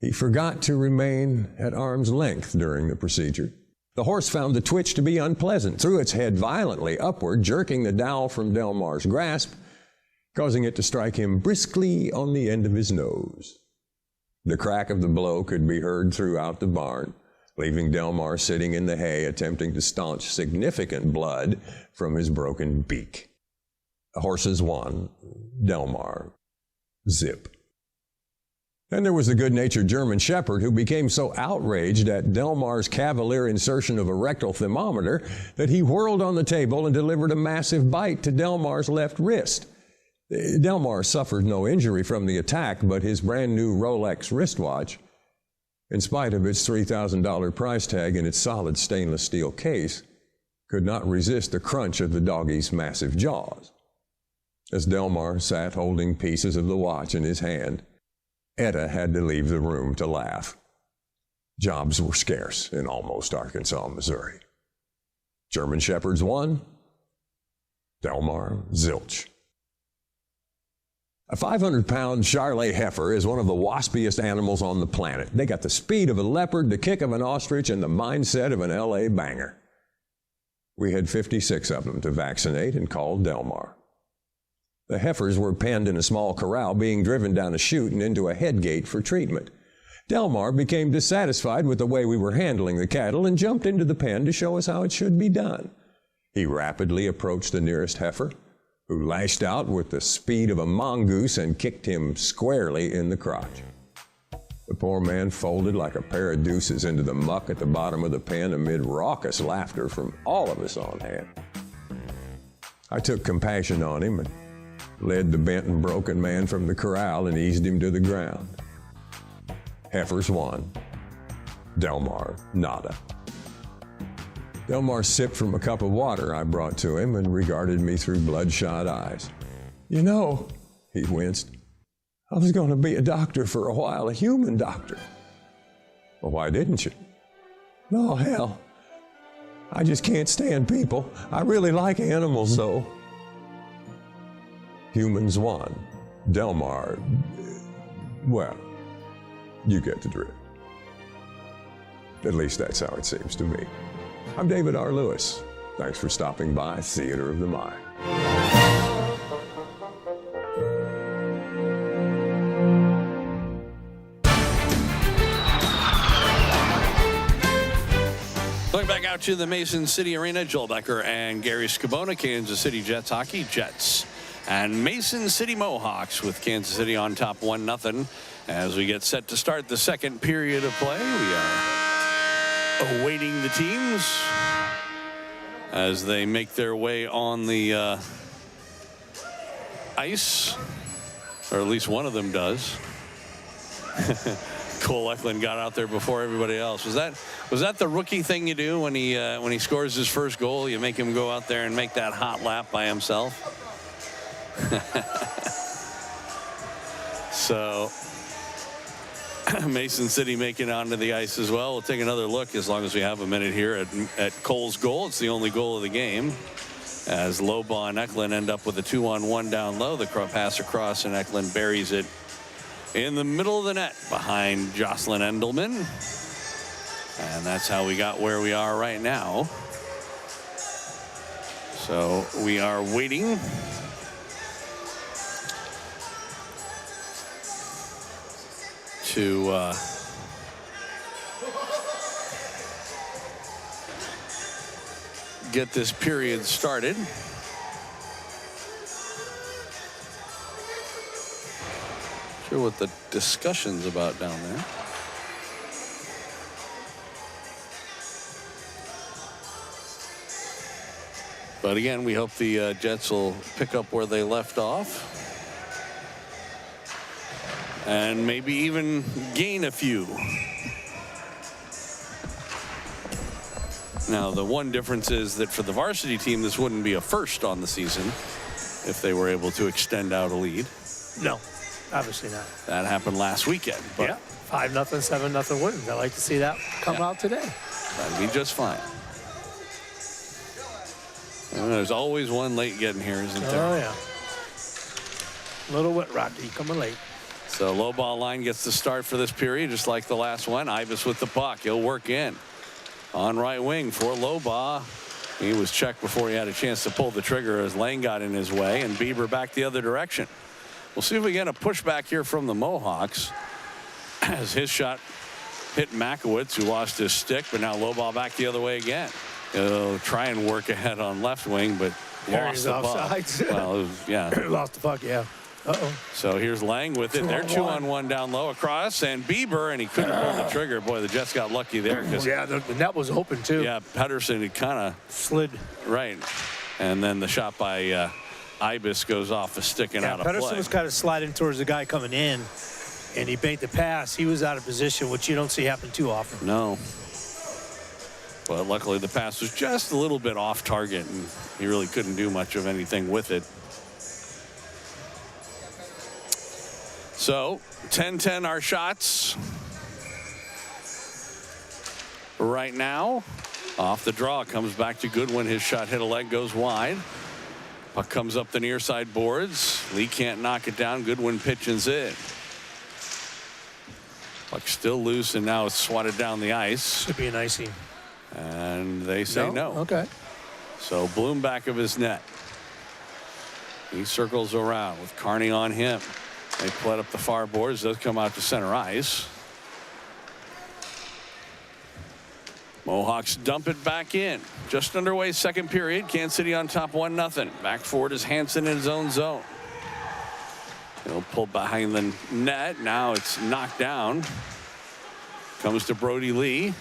he forgot to remain at arm's length during the procedure. The horse found the twitch to be unpleasant, threw its head violently upward, jerking the dowel from Delmar's grasp, causing it to strike him briskly on the end of his nose. The crack of the blow could be heard throughout the barn, leaving Delmar sitting in the hay attempting to staunch significant blood from his broken beak. The horses won. Delmar, zip. Then there was the good-natured German Shepherd who became so outraged at Delmar's cavalier insertion of a rectal thermometer that he whirled on the table and delivered a massive bite to Delmar's left wrist. Delmar suffered no injury from the attack, but his brand-new Rolex wristwatch, in spite of its $3,000 price tag and its solid stainless steel case, could not resist the crunch of the doggie's massive jaws. As Delmar sat holding pieces of the watch in his hand, Etta had to leave the room to laugh. Jobs were scarce in almost Arkansas, Missouri. German Shepherds won. Delmar, zilch. A 500-pound Charolais heifer is one of the waspiest animals on the planet. They got the speed of a leopard, the kick of an ostrich, and the mindset of an L.A. banger. We had 56 of them to vaccinate and called Delmar. The heifers were penned in a small corral, being driven down a chute and into a head gate for treatment. Delmar became dissatisfied with the way we were handling the cattle and jumped into the pen to show us how it should be done. He rapidly approached the nearest heifer, who lashed out with the speed of a mongoose and kicked him squarely in the crotch. The poor man folded like a pair of deuces into the muck at the bottom of the pen amid raucous laughter from all of us on hand. I took compassion on him and led the bent and broken man from the corral and eased him to the ground. Heifers won. Delmar, nada. Delmar sipped from a cup of water I brought to him and regarded me through bloodshot eyes. You know, he winced, I was going to be a doctor for a while, a human doctor. Well, why didn't you? No, hell. I just can't stand people. I really like animals, though. Humans won. Delmar, well, you get the drift. At least that's how it seems to me. I'm David R. Lewis. Thanks for stopping by Theater of the Mind. Going back out to the Mason City Arena, Joel Becker and Gary Scabona, Kansas City Jets hockey. Jets and Mason City Mohawks with Kansas City on top 1-0 as we get set to start the second period of play. We are awaiting the teams as they make their way on the ice, or at least one of them does. Cole Eklund got out there before everybody else. Was that the rookie thing you do when he scores his first goal? You make him go out there and make that hot lap by himself. So Mason City making it onto the ice as well. We'll take another look as long as we have a minute here at Cole's goal. It's the only goal of the game, as Lobaugh and Eklund end up with a 2-on-1 down low. The pass across and Eklund buries it in the middle of the net behind Jocelyn Endelman. And that's how we got where we are right now. So we are waiting to get this period started. Sure what the discussion's about down there. But again, we hope the Jets will pick up where they left off and maybe even gain a few. Now, the one difference is that for the varsity team, this wouldn't be a first on the season if they were able to extend out a lead. No, obviously not. That happened last weekend. But yeah, 5-0, 7-0 wins. I like to see that come out today. That'd be just fine. And there's always one late getting here, isn't there? Oh, yeah. Little wet rocky coming late. So low ball line gets the start for this period, just like the last one. Ibis with the puck. He'll work in on right wing for Lobaugh. He was checked before he had a chance to pull the trigger as Lane got in his way, and Bieber back the other direction. We'll see if we get a pushback here from the Mohawks as his shot hit Makowitz, who lost his stick, but now Lobaugh back the other way again. He'll try and work ahead on left wing, but lost the puck. Well, yeah. Lost the puck, yeah. Uh-oh. So here's Lang with it. They're 2-on-1 down low across, and Bieber, and he couldn't pull the trigger. Boy, the Jets got lucky there. Yeah, the net was open, too. Yeah, Pedersen had kind of slid. Right. And then the shot by Ibis goes off a stick and out of play. Pedersen was kind of sliding towards the guy coming in, and he banked the pass. He was out of position, which you don't see happen too often. No. But luckily the pass was just a little bit off target, and he really couldn't do much of anything with it. So 10-10 our shots right now. Off the draw, comes back to Goodwin. His shot hit a leg, goes wide. Puck comes up the near side boards. Lee can't knock it down. Goodwin pitches it. Puck still loose, and now it's swatted down the ice. Should be an icing. And they say no. Okay. So Bloom back of his net. He circles around with Carney on him. They play up the far boards. Does come out to center ice. Mohawks dump it back in. Just underway, second period. Kansas City on top 1-0. Back forward is Hansen in his own zone. He'll pull behind the net. Now it's knocked down. Comes to Brody Lee.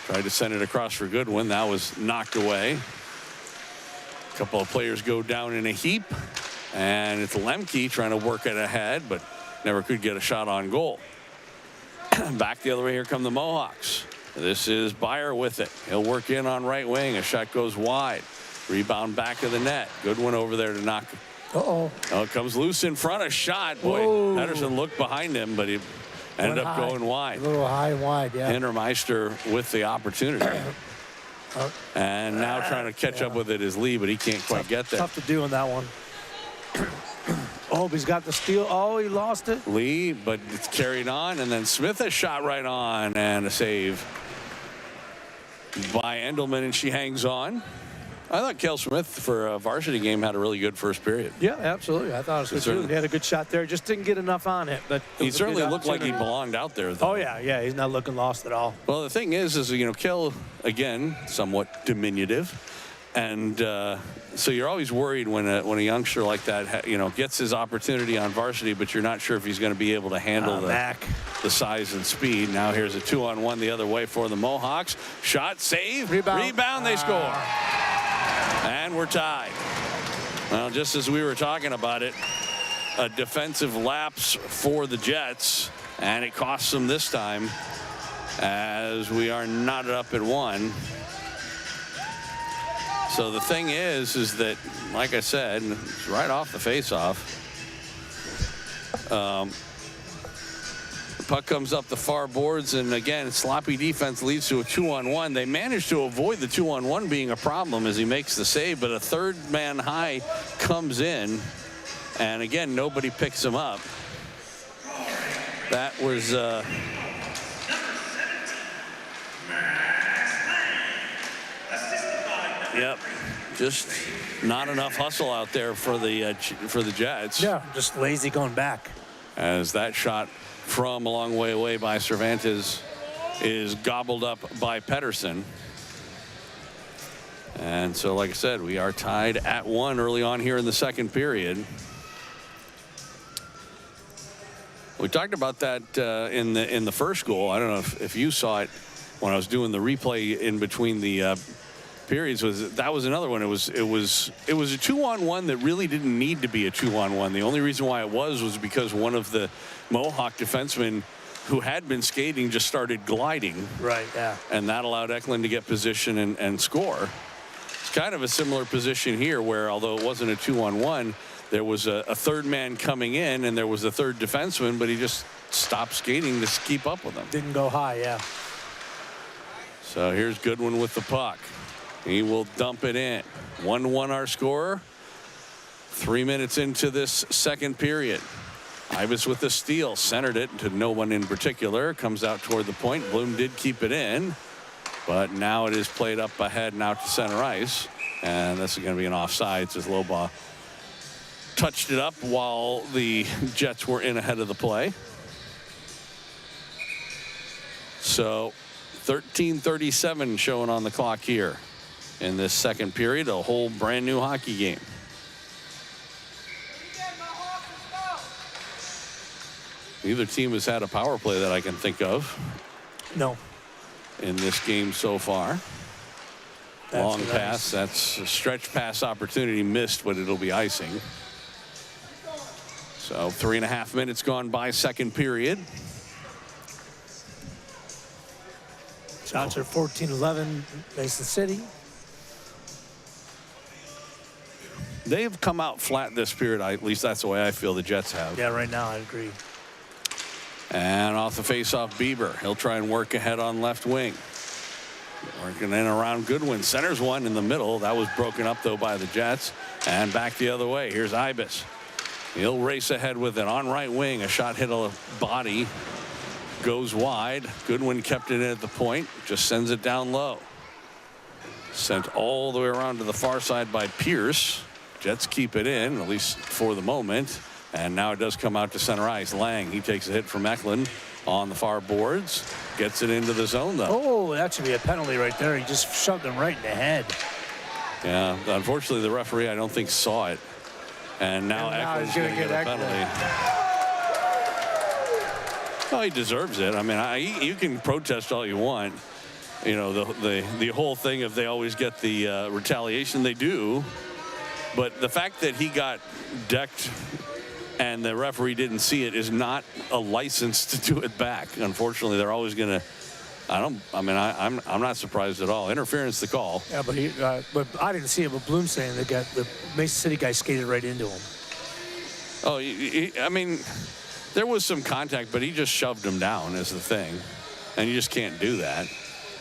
Tried to send it across for Goodwin. That was knocked away. A couple of players go down in a heap. And it's Lemke trying to work it ahead, but never could get a shot on goal. Back the other way, here come the Mohawks. This is Byer with it. He'll work in on right wing. A shot goes wide. Rebound back of the net. Goodwin over there to knock. Oh, it comes loose in front. A shot. Boy, Whoa. Pedersen looked behind him, but he ended up going wide. A little high and wide, yeah. Hintermeister with the opportunity. And now trying to catch up with it is Lee, but he can't quite get there. Tough to do on that one. Oh, he's got the steal. Oh, he lost it. Lee, but it's carried on, and then Smith has shot right on, and a save by Endelman, and she hangs on. I thought Kel Smith for a varsity game had a really good first period. Yeah, absolutely. I thought it was good too. He had a good shot there. Just didn't get enough on it. But He certainly looked like he belonged out there, though. Oh, yeah. He's not looking lost at all. Well, the thing is, you know, Kel, again, somewhat diminutive. And so you're always worried when a youngster like that, you know, gets his opportunity on varsity, but you're not sure if he's going to be able to handle the size and speed. Now here's a 2-on-1 the other way for the Mohawks. Shot, save, rebound, they score. And we're tied. Well, just as we were talking about it, a defensive lapse for the Jets, and it costs them this time as we are knotted up at 1. So the thing is that, like I said, it's right off the faceoff. The puck comes up the far boards, and again, sloppy defense leads to a 2-on-1. They managed to avoid the 2-on-1 being a problem as he makes the save, but a third man high comes in, and again, nobody picks him up. That was yep, just not enough hustle out there for the Jets. Yeah, just lazy going back. As that shot from a long way away by Cervantes is gobbled up by Pedersen. And so, like I said, we are tied at 1 early on here in the second period. We talked about that in the first goal. I don't know if you saw it when I was doing the replay in between the periods. That was another one. It was a 2-on-1 that really didn't need to be a 2-on-1. The only reason why it was because one of the Mohawk defensemen who had been skating just started gliding. Right, yeah. And that allowed Eklund to get position and score. It's kind of a similar position here where, although it wasn't a 2-on-1, there was a third man coming in and there was a third defenseman, but he just stopped skating to keep up with him. Didn't go high, yeah. So here's Goodwin with the puck. He will dump it in. 1-1 our score. 3 minutes into this second period. Ibis with the steal, centered it to no one in particular. Comes out toward the point. Bloom did keep it in, but now it is played up ahead and out to center ice. And this is going to be an offsides as Lobaugh touched it up while the Jets were in ahead of the play. So 13:37 showing on the clock here in this second period, a whole brand new hockey game. Neither team has had a power play that I can think of. No. In this game so far. That's long nice. pass. That's a stretch pass opportunity missed, but it'll be icing. So 3.5 minutes gone by second period. Shots are 14-11 Mason City. They have come out flat this period. At least that's the way I feel the Jets have. Yeah, right now I agree. And off the face-off, Bieber. He'll try and work ahead on left wing. Working in around Goodwin. Centers one in the middle. That was broken up, though, by the Jets. And back the other way. Here's Ibis. He'll race ahead with it on right wing. A shot hit a body. Goes wide. Goodwin kept it at the point. Just sends it down low. Sent all the way around to the far side by Pierce. Jets keep it in, at least for the moment. And now it does come out to center ice. Lang, he takes a hit from Eklund. on the far boards. Gets it into the zone, though. Oh, that should be a penalty right there. He just shoved him right in the head. Yeah, unfortunately, the referee, I don't think, saw it. And now Eklund's going to get a penalty. Well, he deserves it. I mean, you can protest all you want. You know, the whole thing, if they always get the retaliation, they do. But the fact that he got decked and the referee didn't see it is not a license to do it back. Unfortunately, they're always going to. I'm not surprised at all. Interference, the call. Yeah, but I didn't see it. But Bloom's saying the Mason City guy skated right into him. Oh, I mean, there was some contact, but he just shoved him down is the thing, and you just can't do that,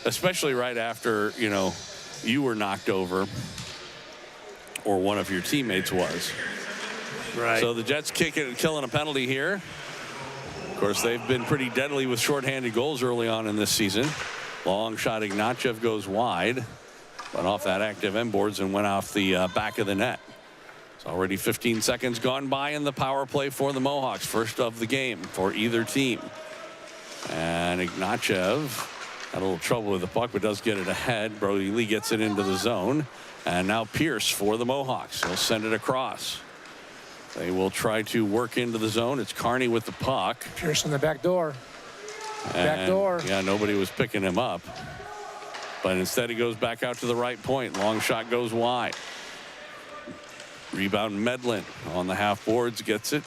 especially right after you were knocked over or one of your teammates was. Right. So the Jets killing a penalty here. Of course, they've been pretty deadly with shorthanded goals early on in this season. Long shot, Ignatiev goes wide, went off that active end boards and went off the back of the net. It's already 15 seconds gone by in the power play for the Mohawks. First of the game for either team. And Ignatiev had a little trouble with the puck, but does get it ahead. Brody Lee gets it into the zone. And now Pierce for the Mohawks. He'll send it across. They will try to work into the zone. It's Carney with the puck. Pierce in the back door. Back door. Yeah, nobody was picking him up. But instead he goes back out to the right point. Long shot goes wide. Rebound Medlin on the half boards, gets it.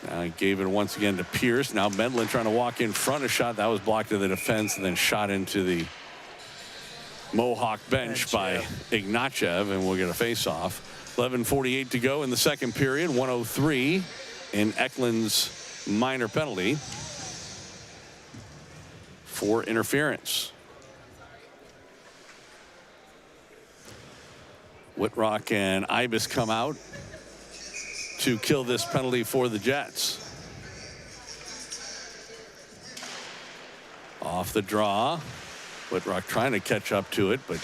Now he gave it once again to Pierce. Now Medlin trying to walk in front. A shot that was blocked to the defense and then shot into the Mohawk bench by Ignatiev, and we'll get a face-off. 11:48 to go in the second period. 1:03 in Eklund's minor penalty for interference. Whitrock and Ibis come out to kill this penalty for the Jets. Off the draw. Whitrock trying to catch up to it, but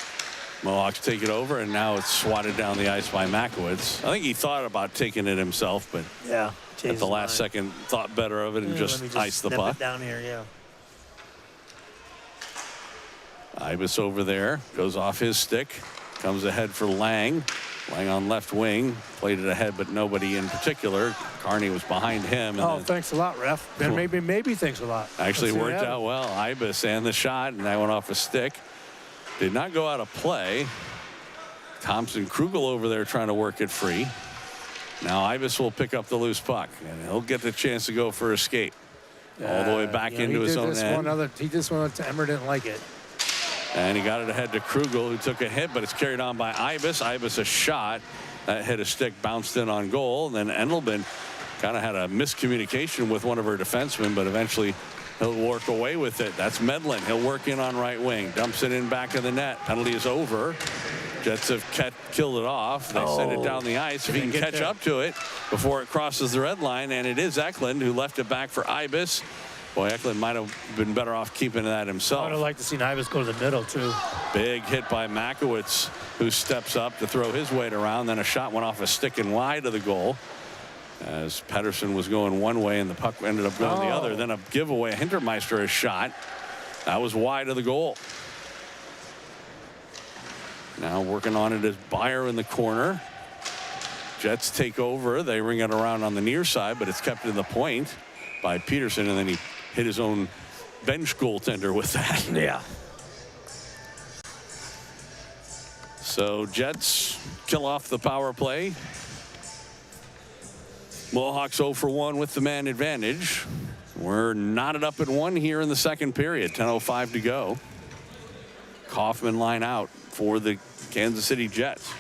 Mohawks take it over, and now it's swatted down the ice by Makowitz. I think he thought about taking it himself, but at the last second thought better of it and just iced the puck. Down here, yeah. Ibis over there, goes off his stick, comes ahead for Lang. Lang on left wing, played it ahead, but nobody in particular. Carney was behind him. And thanks a lot, ref. Ben, maybe thanks a lot. Actually worked out well. Ibis and the shot, and that went off a stick. Did not go out of play. Thompson Krugel over there trying to work it free. Now Ibis will pick up the loose puck, and he'll get the chance to go for a skate. All the way back into his own end. He just went to Emmer, didn't like it. And he got it ahead to Krugel, who took a hit, but it's carried on by Ibis. Ibis a shot. That hit a stick, bounced in on goal. And then Endelman kind of had a miscommunication with one of her defensemen, but eventually he'll work away with it. That's Medlin. He'll work in on right wing. Dumps it in back of the net. Penalty is over. Jets have killed it off. They send it down the ice. If he can catch up to it before it crosses the red line. And it is Eklund who left it back for Ibis. Boy, Eklund might have been better off keeping that himself. I would have liked to see Ibis go to the middle, too. Big hit by Makowitz, who steps up to throw his weight around. Then a shot went off a stick and wide of the goal. As Pedersen was going one way and the puck ended up going the other. Then a giveaway. Hintermeister a shot. That was wide of the goal. Now working on it is Beyer in the corner. Jets take over. They ring it around on the near side, but it's kept in the point by Peterson, and then he hit his own bench goaltender with that. Yeah. So Jets kill off the power play. Mohawks 0 for 1 with the man advantage. We're knotted up at 1 here in the second period. 10:05 to go. Kaufman line out for the Kansas City Jets.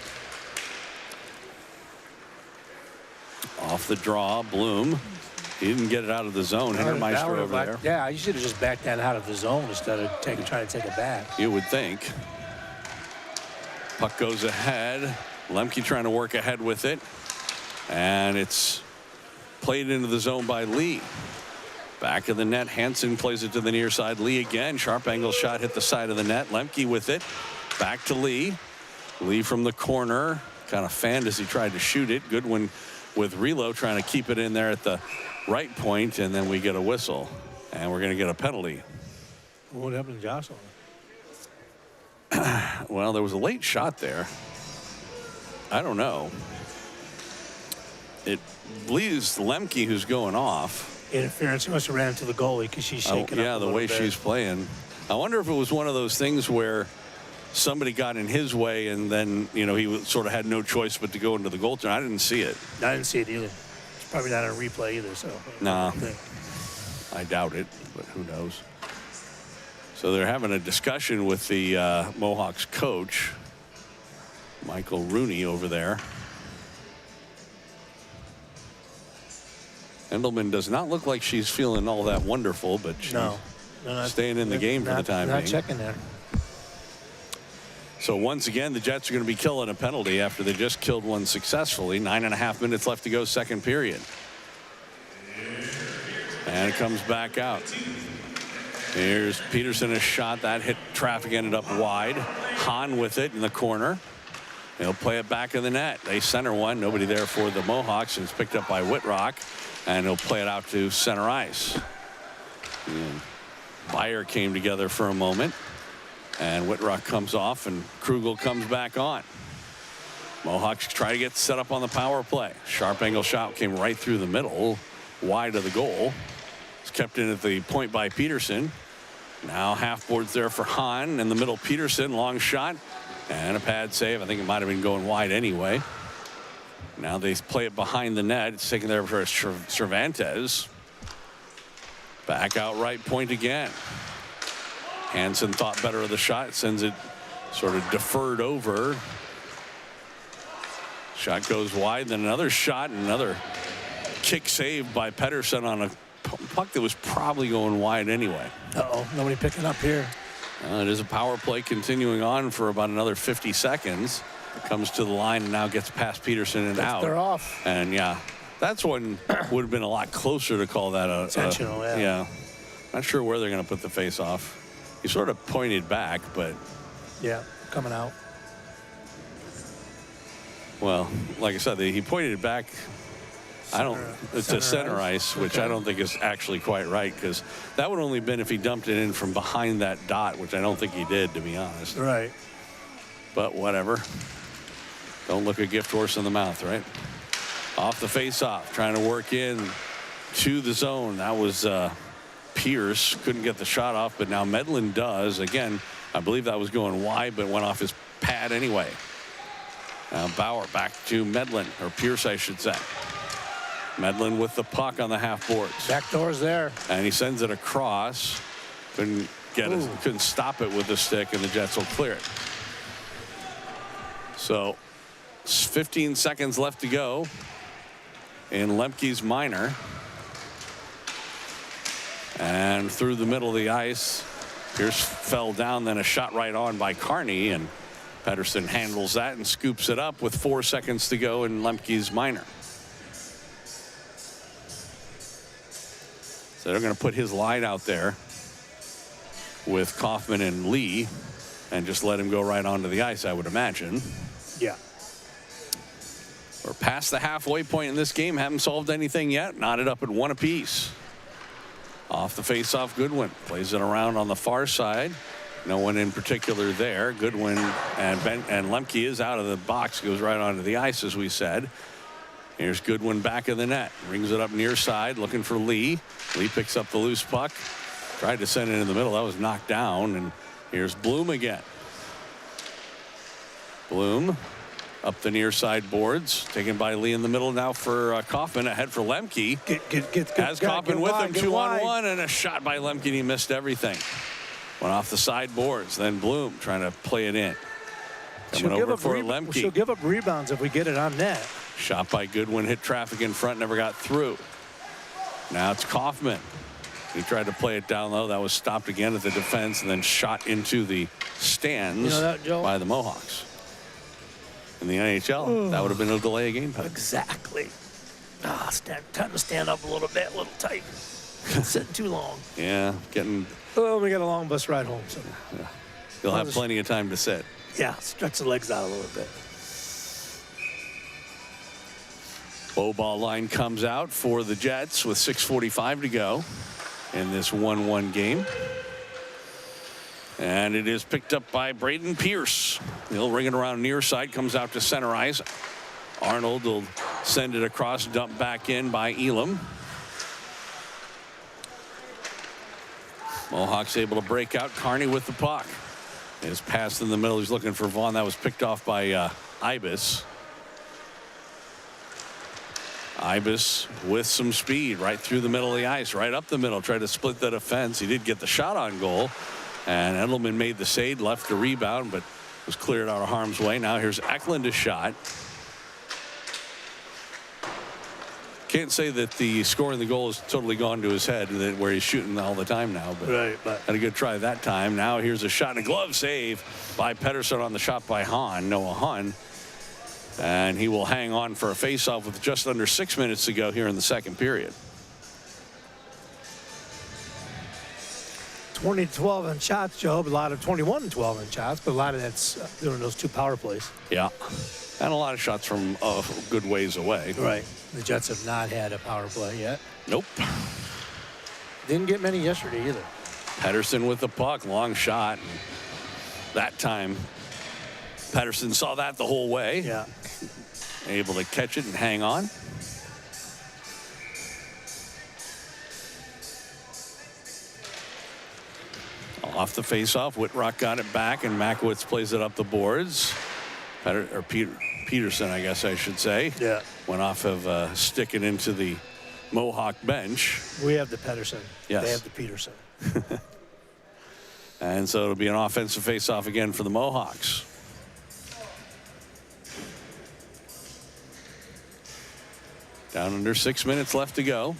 Off the draw, Bloom. He didn't get it out of the zone. Hintermeister over there. Yeah, you should have just backed that out of the zone instead of trying to take it back. You would think. Puck goes ahead. Lemke trying to work ahead with it. And it's played into the zone by Lee. Back of the net. Hansen plays it to the near side. Lee again. Sharp angle shot hit the side of the net. Lemke with it. Back to Lee. Lee from the corner. Kind of fanned as he tried to shoot it. Goodwin with Relo trying to keep it in there at the right point, and then we get a whistle, and we're going to get a penalty. What happened to Jocelyn? Well, there was a late shot there. I don't know. It believes Lemke who's going off. Interference. He must have ran into the goalie because she's shaking up. Yeah, a the little way bit. she's playing. I wonder if it was one of those things where somebody got in his way and then, he sort of had no choice but to go into the goaltender. I didn't see it. I didn't see it either. It's probably not on a replay either. So. Nah, I doubt it, but who knows. So they're having a discussion with the Mohawks coach, Michael Rooney, over there. Endelman does not look like she's feeling all that wonderful, but she's staying in the game for the time being. Not checking there. So once again, the Jets are going to be killing a penalty after they just killed one successfully. 9.5 minutes left to go, second period. And it comes back out. Here's Peterson, a shot that hit traffic, ended up wide. Hahn with it in the corner. He'll play it back in the net. They center one. Nobody there for the Mohawks, and it's picked up by Whitrock. And he'll play it out to center ice. And Beyer came together for a moment. And Whitrock comes off, and Krugel comes back on. Mohawks try to get set up on the power play. Sharp angle shot came right through the middle, wide of the goal. It's kept in at the point by Peterson. Now half boards there for Hahn. In the middle, Peterson, long shot. And a pad save. I think it might have been going wide anyway. Now they play it behind the net. It's taken there for Cervantes. Back out right point again. Hansen thought better of the shot. Sends it sort of deferred over. Shot goes wide. Then another shot and another kick saved by Pettersson on a puck that was probably going wide anyway. Uh-oh, nobody picking up here. It is a power play continuing on for about another 50 seconds. Comes to the line and now gets past Peterson and out. They're off. And yeah, that's one would have been a lot closer to call that intentional. Yeah. Not sure where they're going to put the face off. He sort of pointed back, but yeah, coming out. Well, like I said, he pointed it back. It's a center ice, which I don't think is actually quite right, because that would only been if he dumped it in from behind that dot, which I don't think he did, to be honest. Right. But whatever. Don't look a gift horse in the mouth, right? Off the face-off, trying to work in to the zone. That was Pierce. Couldn't get the shot off, but now Medlin does. Again, I believe that was going wide, but went off his pad anyway. Now Bauer back to Medlin, or Pierce, I should say. Medlin with the puck on the half boards. Back door's there. And he sends it across. Couldn't get it. Couldn't stop it with the stick, and the Jets will clear it. So 15 seconds left to go in Lemke's minor. And through the middle of the ice, Pierce fell down, then a shot right on by Carney, and Pettersson handles that and scoops it up with 4 seconds to go in Lemke's minor. So they're going to put his line out there with Kaufman and Lee and just let him go right onto the ice, I would imagine. Yeah. We're past the halfway point in this game. Haven't solved anything yet. Knotted up at 1 apiece. Off the face-off, Goodwin plays it around on the far side. No one in particular there. Goodwin and Lemke is out of the box. Goes right onto the ice, as we said. Here's Goodwin back in the net. Brings it up near side, looking for Lee. Lee picks up the loose puck. Tried to send it in the middle. That was knocked down. And here's Bloom again. Bloom up the near side boards. Taken by Lee in the middle now for Kaufman. Ahead for Lemke. Has Kaufman with him. 2-on-1. And a shot by Lemke. And he missed everything. Went off the side boards. Then Bloom trying to play it in. Coming over for Lemke. She'll give up rebounds if we get it on net. Shot by Goodwin, hit traffic in front, never got through. Now it's Kaufman. He tried to play it down low. That was stopped again at the defense and then shot into the stands by the Mohawks. In the NHL, that would have been a delay of game time. Exactly. Time to stand up a little bit, a little tight. Sitting too long. Yeah, getting. Well, we got a long bus ride home, so. Yeah. You'll have plenty of time to sit. Yeah, stretch the legs out a little bit. Low ball line comes out for the Jets with 6:45 to go in this 1-1 game. And it is picked up by Braden Pierce. He'll ring it around near side, comes out to center ice. Arnold will send it across, dump back in by Elam. Mohawks able to break out. Carney with the puck. His pass in the middle. He's looking for Vaughn. That was picked off by Ibis. Ibis with some speed right through the middle of the ice, right up the middle, tried to split the defense. He did get the shot on goal, and Edelman made the save, left a rebound, but was cleared out of harm's way. Now here's Eklund, a shot. Can't say that the scoring the goal has totally gone to his head, where he's shooting all the time now, but had a good try that time. Now here's a shot and a glove save by Pedersen on the shot by Noah Hahn. And he will hang on for a faceoff with just under 6 minutes to go here in the second period. 20-12 on shots, Joe. A lot of 21-12 on shots, but a lot of that's doing those 2 power plays. Yeah. And a lot of shots from a good ways away. Right. The Jets have not had a power play yet. Nope. Didn't get many yesterday either. Pedersen with the puck, long shot. And that time, Pedersen saw that the whole way. Yeah. Able to catch it and hang on. Off the faceoff, Whitrock got it back, and Makowitz plays it up the boards. Peterson, I guess I should say. Yeah. Went off of a stick and into the Mohawk bench. We have the Pedersen. Yes. They have the Peterson. And so it'll be an offensive faceoff again for the Mohawks. Down under 6 minutes left to go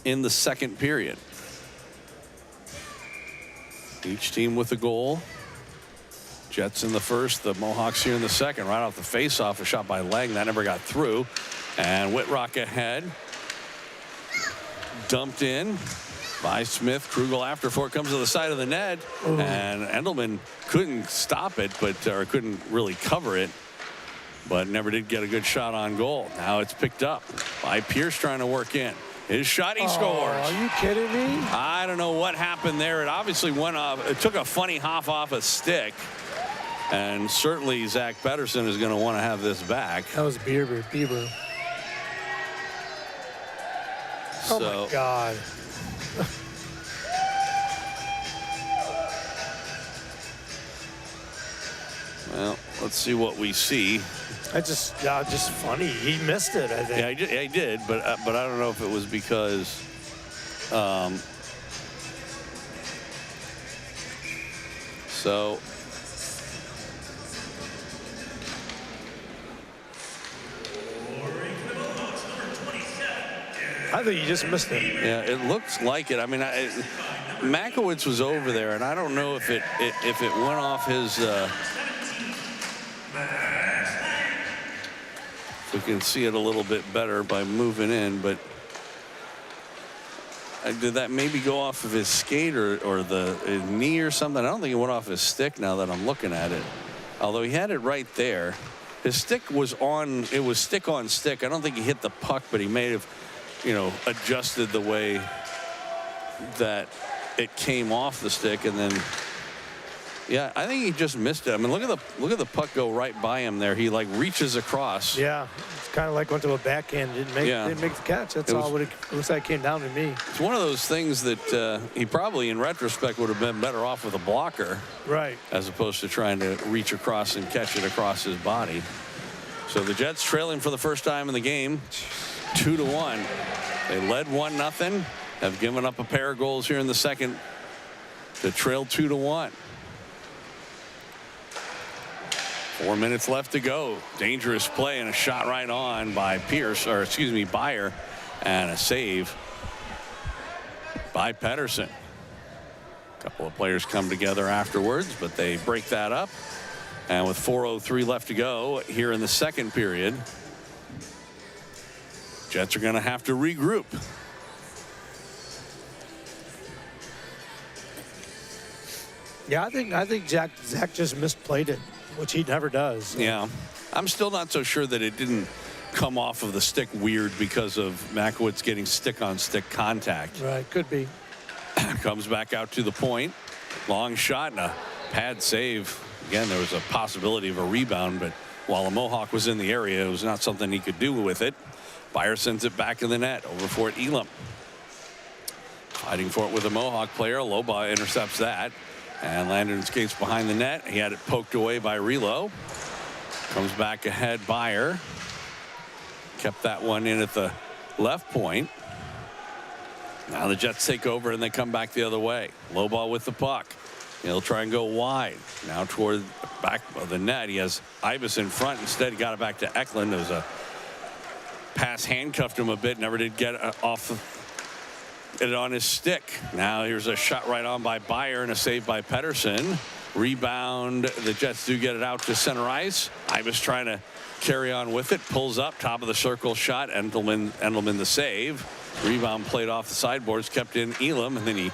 in the second period. Each team with a goal. Jets in the first, the Mohawks here in the second. Right off the faceoff, a shot by Lang that never got through. And Whitrock ahead. Dumped in by Smith. Krugel after for it, comes to the side of the net. Ooh. And Endelman couldn't stop it, or couldn't really cover it, but never did get a good shot on goal. Now it's picked up by Pierce trying to work in. His shot, he scores. Are you kidding me? I don't know what happened there. It obviously went off. It took a funny hop off a stick. And certainly Zach Pedersen is going to want to have this back. That was Bieber. Oh, my God. Well, let's see what we see. Just funny. He missed it, I think. Yeah, he did, but I don't know if it was because so I think he just missed it. Yeah, it looks like it. I mean, Makowitz was over there, and I don't know if it went off his. We can see it a little bit better by moving in, but did that maybe go off of his skate or the knee or something? I don't think it went off his stick now that I'm looking at it. Although he had it right there. His stick was on, it was stick on stick. I don't think he hit the puck, but he may have, adjusted the way that it came off the stick, and then yeah, I think he just missed it. I mean, look at the puck go right by him there. He like reaches across. Yeah, it's kind of like went to a backhand. Didn't make the catch. That's all what it looks like came down to me. It's one of those things that he probably, in retrospect, would have been better off with a blocker, right, as opposed to trying to reach across and catch it across his body. So the Jets trailing for the first time in the game, 2-1. They led 1-0. Have given up a pair of goals here in the second to trail 2-1. 4 minutes left to go. Dangerous play and a shot right on by Byer, and a save by Pedersen. A couple of players come together afterwards, but they break that up. And with 4:03 left to go here in the second period, Jets are going to have to regroup. Yeah, I think Zach just misplayed it, which he never does. Yeah, I'm still not so sure that it didn't come off of the stick weird because of Makowitz getting stick-on-stick contact. Right, could be. Comes back out to the point. Long shot and a pad save. Again, there was a possibility of a rebound, but while a Mohawk was in the area, it was not something he could do with it. Byer sends it back in the net. Over for it, Elam. Fighting for it with a Mohawk player. Loba intercepts that. And Landon skates behind the net. He had it poked away by Relo. Comes back ahead, Byer. Kept that one in at the left point. Now the Jets take over and they come back the other way. Low ball with the puck. He'll try and go wide. Now toward the back of the net. He has Ibis in front. Instead, he got it back to Eklund. There was a pass, handcuffed him a bit. Never did get it on his stick. Now here's a shot right on by Byer and a save by Pettersson. Rebound. The Jets do get it out to center ice. Ibis trying to carry on with it. Pulls up. Top of the circle shot. Endelman the save. Rebound played off the sideboards. Kept in Elam. And then he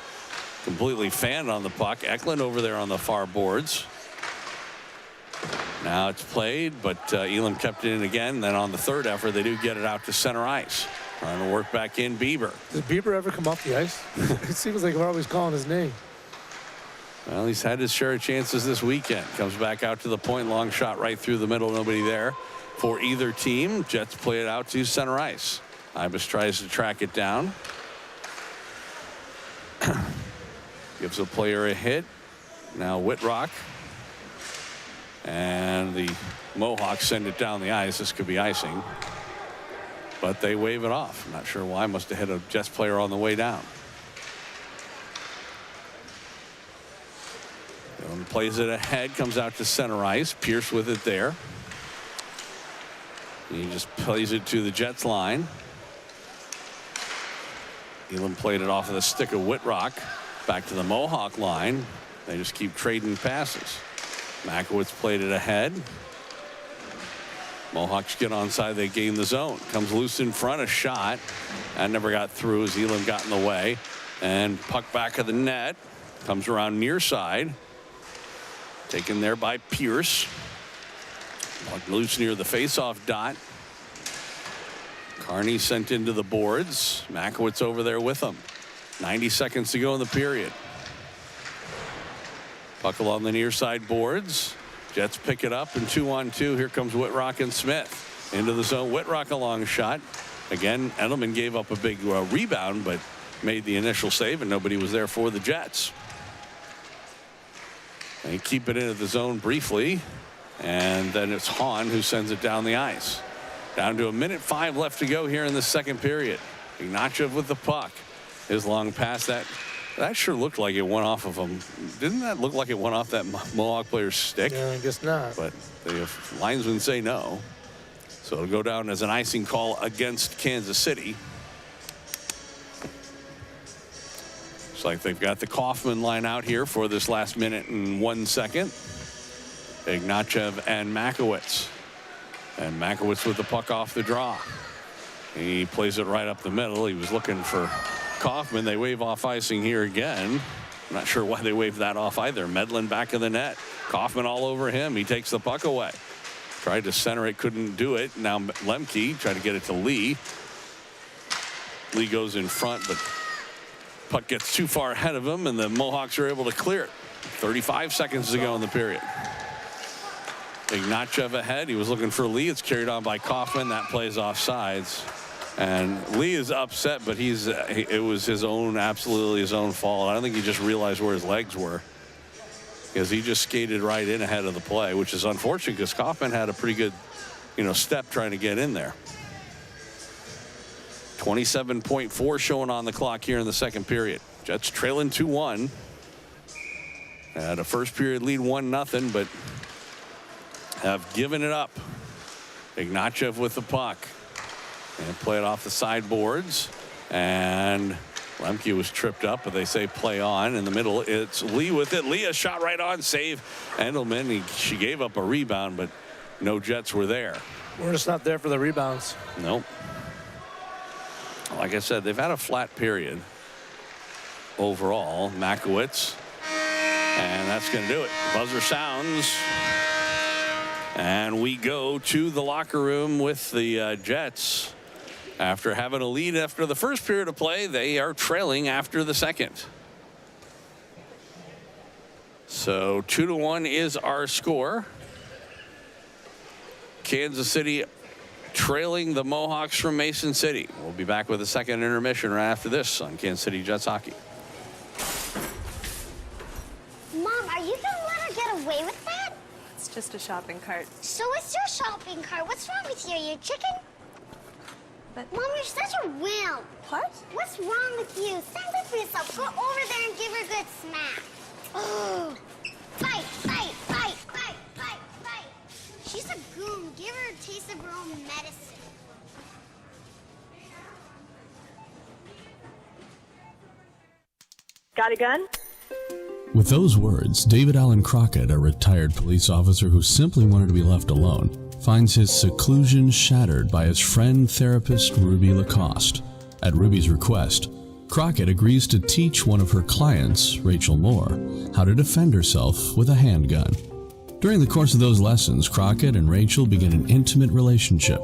completely fanned on the puck. Eklund over there on the far boards. Now it's played, but Elam kept it in again. Then on the third effort, they do get it out to center ice. Trying to work back in Bieber. Does Bieber ever come off the ice? It seems like we're always calling his name. Well, he's had his share of chances this weekend. Comes back out to the point. Long shot right through the middle. Nobody there for either team. Jets play it out to center ice. Ibis tries to track it down. Gives a player a hit. Now Whitrock. And the Mohawks send it down the ice. This could be icing. But they wave it off. I'm not sure why. Must have hit a Jets player on the way down. Dillon plays it ahead. Comes out to center ice. Pierce with it there. He just plays it to the Jets line. Elam played it off of the stick of Whitrock. Back to the Mohawk line. They just keep trading passes. Makowitz played it ahead. Mohawks get onside. They gain the zone. Comes loose in front. A shot. That never got through as Elam got in the way. And puck back of the net. Comes around near side. Taken there by Pierce. Puck loose near the faceoff dot. Carney sent into the boards. Makowitz over there with him. 90 seconds to go in the period. Puck along the near side boards. Jets pick it up and 2-on-2. Here comes Whitrock and Smith into the zone. Whitrock a long shot. Again, Edelman gave up a big rebound, but made the initial save, and nobody was there for the Jets. They keep it into the zone briefly, and then it's Hahn who sends it down the ice. Down to 1:05 left to go here in the second period. Ignachev with the puck. His long pass, that sure looked like it went off of him. Didn't that look like it went off that Mohawk player's stick? Yeah, I guess not. But the linesmen say no. So it'll go down as an icing call against Kansas City. Looks like they've got the Kaufman line out here for this last minute and 1 second. Ignachev and Makowitz. And Makowitz with the puck off the draw. He plays it right up the middle. He was looking for Kaufman. They wave off icing here again. I'm not sure why they waved that off either. Medlin back of the net. Kaufman all over him. He takes the puck away. Tried to center it, couldn't do it. Now Lemke tried to get it to Lee. Lee goes in front, but puck gets too far ahead of him, and the Mohawks are able to clear it. 35 seconds to go in the period. Ignachev ahead. He was looking for Lee. It's carried on by Kaufman. That plays offsides. And Lee is upset, but it was his own, absolutely his own fault. I don't think he just realized where his legs were, because he just skated right in ahead of the play, which is unfortunate because Kaufman had a pretty good, step trying to get in there. 27.4 showing on the clock here in the second period. Jets trailing 2-1. Had a first period lead 1-0, but have given it up. Ignachev with the puck. And play it off the sideboards. And Lemke was tripped up, but they say play on. In the middle, it's Lee with it. Lee a shot right on, save Endelman. She gave up a rebound, but no Jets were there. We're just not there for the rebounds. Nope. Like I said, they've had a flat period overall. Makowitz. And that's going to do it. Buzzer sounds. And we go to the locker room with the Jets. After having a lead after the first period of play, they are trailing after the second. So 2-1 is our score. Kansas City trailing the Mohawks from Mason City. We'll be back with a second intermission right after this on Kansas City Jets hockey. Mom, are you gonna let her get away with that? It's just a shopping cart. So it's your shopping cart. What's wrong with you? You chicken? But Mom, you're such a wimp. what? What's wrong with you? Stand up for yourself. Go over there and give her a good smack. Oh, fight, fight, fight, fight, fight, fight. She's a goon. Give her a taste of her own medicine. Got a gun? With those words, David Allen Crockett, a retired police officer who simply wanted to be left alone, finds his seclusion shattered by his friend therapist Ruby Lacoste. At Ruby's request, Crockett agrees to teach one of her clients, Rachel Moore, how to defend herself with a handgun. During the course of those lessons, Crockett and Rachel begin an intimate relationship.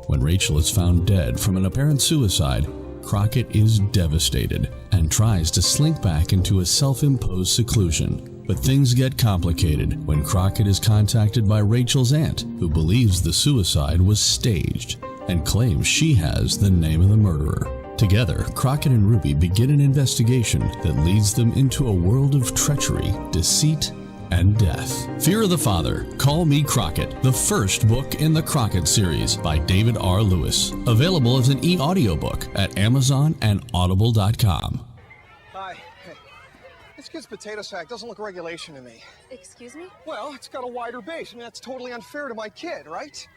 When Rachel is found dead from an apparent suicide, Crockett is devastated and tries to slink back into a self-imposed seclusion. But things get complicated when Crockett is contacted by Rachel's aunt, who believes the suicide was staged and claims she has the name of the murderer. Together, Crockett and Ruby begin an investigation that leads them into a world of treachery, deceit, and death. Fear of the Father, Call Me Crockett, the first book in the Crockett series by David R. Lewis. Available as an e-audiobook at Amazon and Audible.com. Hi. Hey. This kid's potato sack doesn't look regulation to me. Excuse me? Well, it's got a wider base. I mean, that's totally unfair to my kid, right?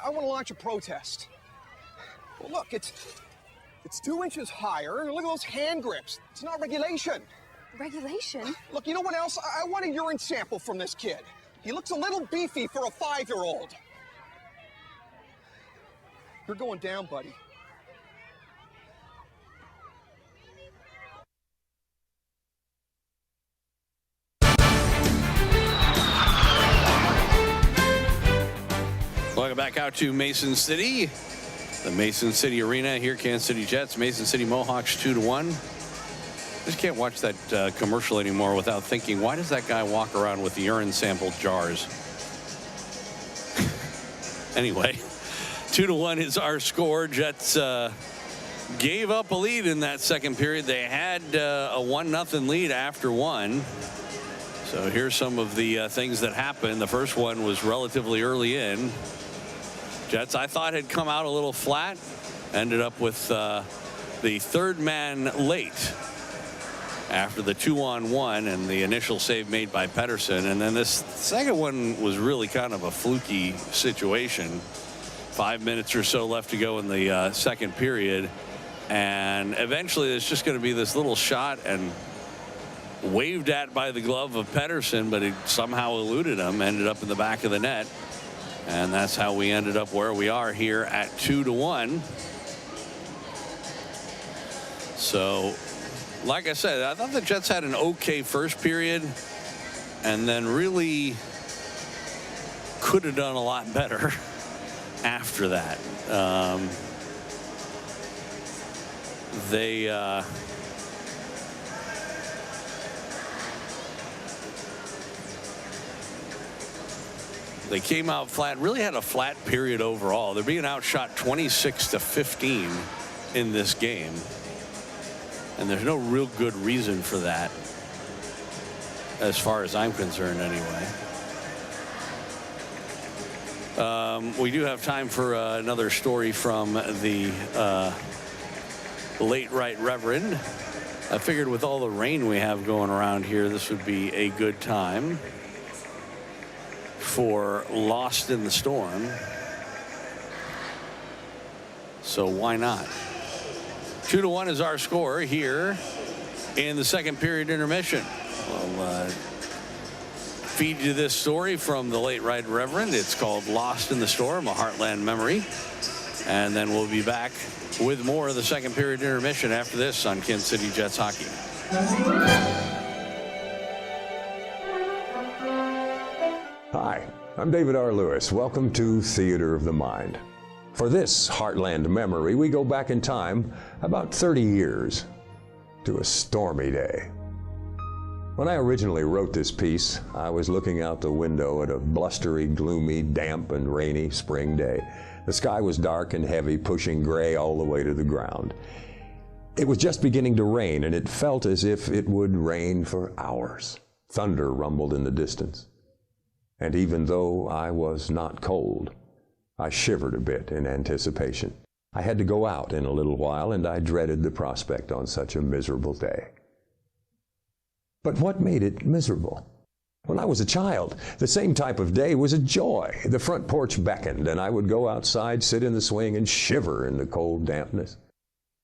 I want to launch a protest. Well, look, it's 2 inches higher, and look at those hand grips. It's not regulation. Regulation? Look, you know what else? I want a urine sample from this kid. He looks a little beefy for a 5-year-old. You're going down, buddy. Welcome back out to Mason City. The Mason City Arena here, Kansas City Jets, Mason City Mohawks 2-1. Just can't watch that commercial anymore without thinking, why does that guy walk around with urine sample jars? Anyway, 2-1 is our score. Jets gave up a lead in that second period. They had a 1-0 lead after one. So here's some of the things that happened. The first one was relatively early in. Jets, I thought, had come out a little flat. Ended up with the third man late after the 2-on-1 and the initial save made by Pedersen. And then this second one was really kind of a fluky situation. 5 minutes or so left to go in the second period. And eventually there's just going to be this little shot and waved at by the glove of Pedersen, but it somehow eluded him, ended up in the back of the net. And that's how we ended up where we are here at 2-1. So, like I said, I thought the Jets had an okay first period and then really could have done a lot better after that. They came out flat, really had a flat period overall. They're being outshot 26-15 in this game. And there's no real good reason for that, as far as I'm concerned anyway. We do have time for another story from the late Right Reverend. I figured with all the rain we have going around here, this would be a good time for Lost in the Storm. So why not? 2-1 is our score here in the second period intermission. We'll feed you this story from the late Right Reverend. It's called Lost in the Storm, a Heartland memory. And then we'll be back with more of the second period intermission after this on Kansas City Jets hockey. Hi, I'm David R. Lewis. Welcome to Theater of the Mind. For this Heartland memory, we go back in time about 30 years to a stormy day. When I originally wrote this piece, I was looking out the window at a blustery, gloomy, damp, and rainy spring day. The sky was dark and heavy, pushing gray all the way to the ground. It was just beginning to rain, and it felt as if it would rain for hours. Thunder rumbled in the distance. And even though I was not cold, I shivered a bit in anticipation. I had to go out in a little while, and I dreaded the prospect on such a miserable day. But what made it miserable? When I was a child, the same type of day was a joy. The front porch beckoned, and I would go outside, sit in the swing, and shiver in the cold dampness.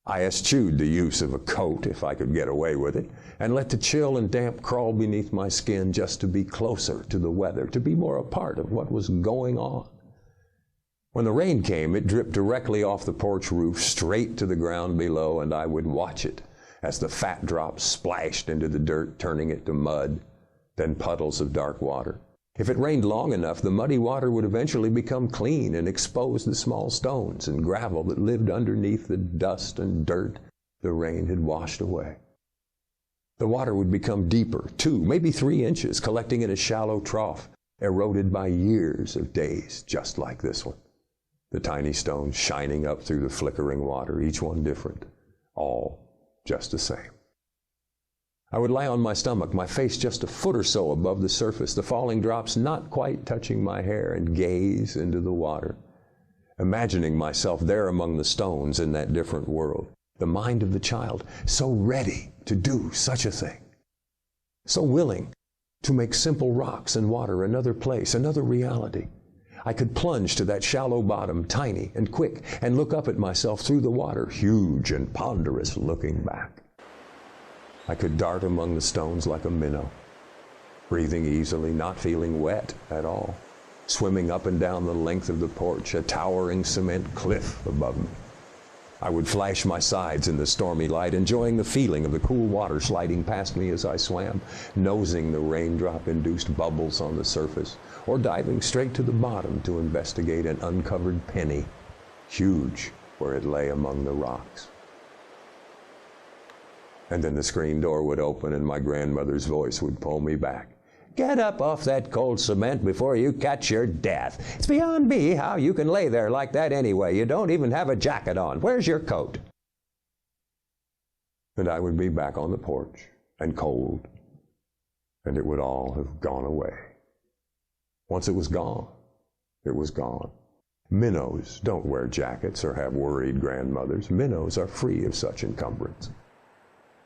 I eschewed the use of a coat if I could get away with it, and let the chill and damp crawl beneath my skin just to be closer to the weather, to be more a part of what was going on. When the rain came, it dripped directly off the porch roof, straight to the ground below, and I would watch it as the fat drops splashed into the dirt, turning it to mud, then puddles of dark water. If it rained long enough, the muddy water would eventually become clean and expose the small stones and gravel that lived underneath the dust and dirt the rain had washed away. The water would become deeper, 2, maybe 3 inches, collecting in a shallow trough, eroded by years of days just like this one. The tiny stones shining up through the flickering water, each one different, all just the same. I would lie on my stomach, my face just a foot or so above the surface, the falling drops not quite touching my hair, and gaze into the water, imagining myself there among the stones in that different world. The mind of the child, so ready to do such a thing, so willing to make simple rocks and water another place, another reality. I could plunge to that shallow bottom, tiny and quick, and look up at myself through the water, huge and ponderous, looking back. I could dart among the stones like a minnow, breathing easily, not feeling wet at all, swimming up and down the length of the porch, a towering cement cliff above me. I would flash my sides in the stormy light, enjoying the feeling of the cool water sliding past me as I swam, nosing the raindrop-induced bubbles on the surface, or diving straight to the bottom to investigate an uncovered penny, huge where it lay among the rocks. And then the screen door would open and my grandmother's voice would pull me back. Get up off that cold cement before you catch your death. It's beyond me how you can lay there like that anyway. You don't even have a jacket on. Where's your coat? And I would be back on the porch and cold, and it would all have gone away. Once it was gone, it was gone. Minnows don't wear jackets or have worried grandmothers. Minnows are free of such encumbrance.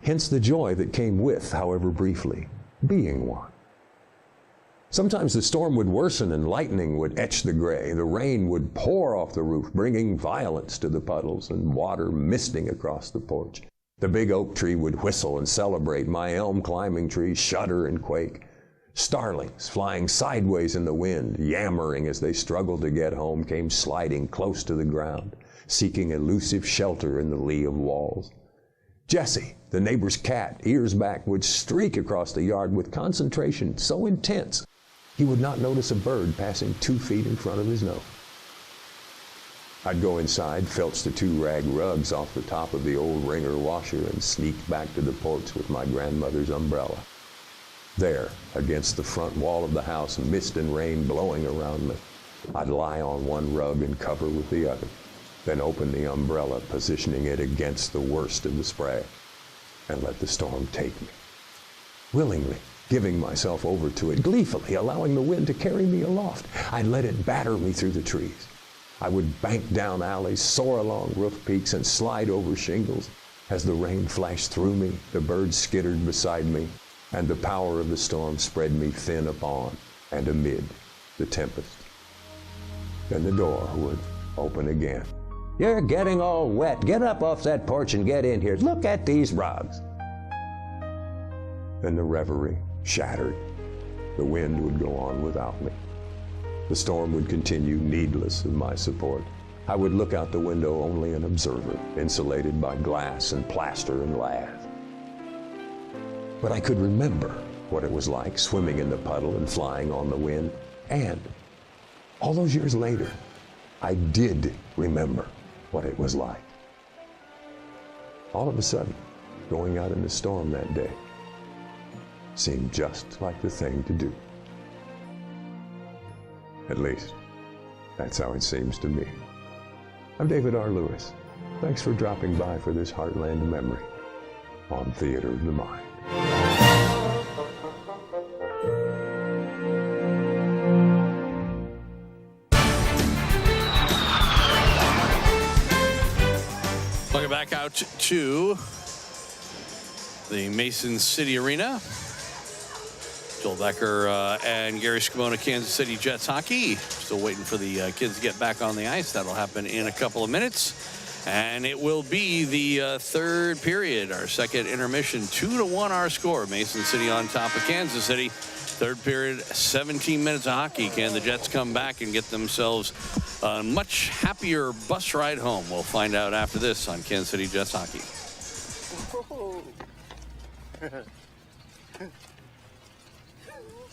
Hence the joy that came with, however briefly, being one. Sometimes the storm would worsen and lightning would etch the gray. The rain would pour off the roof, bringing violence to the puddles and water misting across the porch. The big oak tree would whistle and celebrate. My elm climbing trees shudder and quake. Starlings flying sideways in the wind, yammering as they struggled to get home, came sliding close to the ground, seeking elusive shelter in the lee of walls. Jessie, the neighbor's cat, ears back, would streak across the yard with concentration so intense he would not notice a bird passing 2 feet in front of his nose. I'd go inside, filch the 2 rag rugs off the top of the old wringer washer, and sneak back to the porch with my grandmother's umbrella. There, against the front wall of the house, mist and rain blowing around me, I'd lie on one rug and cover with the other, then open the umbrella, positioning it against the worst of the spray, and let the storm take me. Willingly, giving myself over to it, gleefully allowing the wind to carry me aloft, I'd let it batter me through the trees. I would bank down alleys, soar along roof peaks, and slide over shingles. As the rain flashed through me, the birds skittered beside me, and the power of the storm spread me thin upon and amid the tempest. Then the door would open again. You're getting all wet. Get up off that porch and get in here. Look at these rugs. Then the reverie shattered. The wind would go on without me. The storm would continue, needless of my support. I would look out the window only an observer, insulated by glass and plaster and lath. But I could remember what it was like, swimming in the puddle and flying on the wind. And all those years later, I did remember what it was like. All of a sudden, going out in the storm that day seemed just like the thing to do. At least, that's how it seems to me. I'm David R. Lewis. Thanks for dropping by for this Heartland memory on Theater of the Mind. Welcome back out to the Mason City Arena. Joel Becker and Gary Scavone, Kansas City Jets hockey. Still waiting for the kids to get back on the ice. That'll happen in a couple of minutes. And it will be the third period, our second intermission. 2-1 our score. Mason City on top of Kansas City. Third period, 17 minutes of hockey. Can the Jets come back and get themselves a much happier bus ride home? We'll find out after this on Kansas City Jets hockey.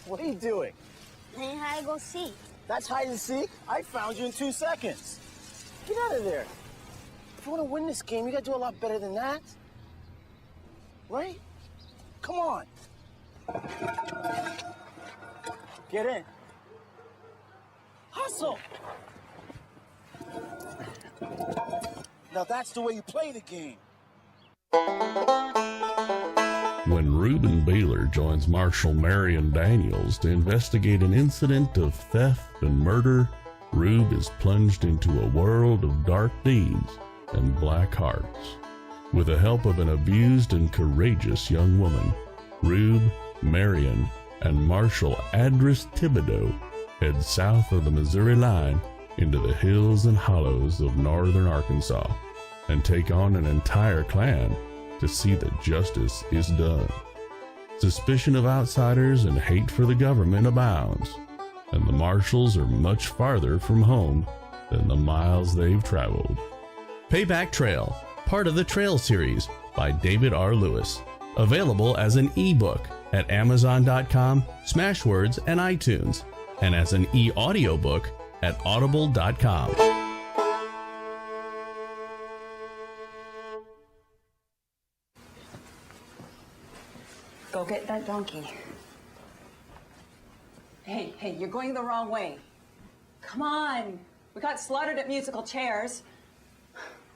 What are you doing? Playing hide and go seek. That's hide and seek? I found you in 2 seconds. Get out of there. If you want to win this game, you got to do a lot better than that. Right? Come on. Get in. Hustle. Now that's the way you play the game. When Reuben Baylor joins Marshal Marion Daniels to investigate an incident of theft and murder, Rube is plunged into a world of dark deeds and black hearts. With the help of an abused and courageous young woman, Rube, Marion, and Marshal Adris Thibodeau head south of the Missouri line into the hills and hollows of northern Arkansas and take on an entire clan to see that justice is done. Suspicion of outsiders and hate for the government abounds, and the Marshals are much farther from home than the miles they've traveled. Payback Trail, part of the Trail series by David R. Lewis. Available as an ebook at Amazon.com, Smashwords, and iTunes, and as an e-audiobook at Audible.com. Go get that donkey. Hey, you're going the wrong way. Come on. We got slaughtered at musical chairs.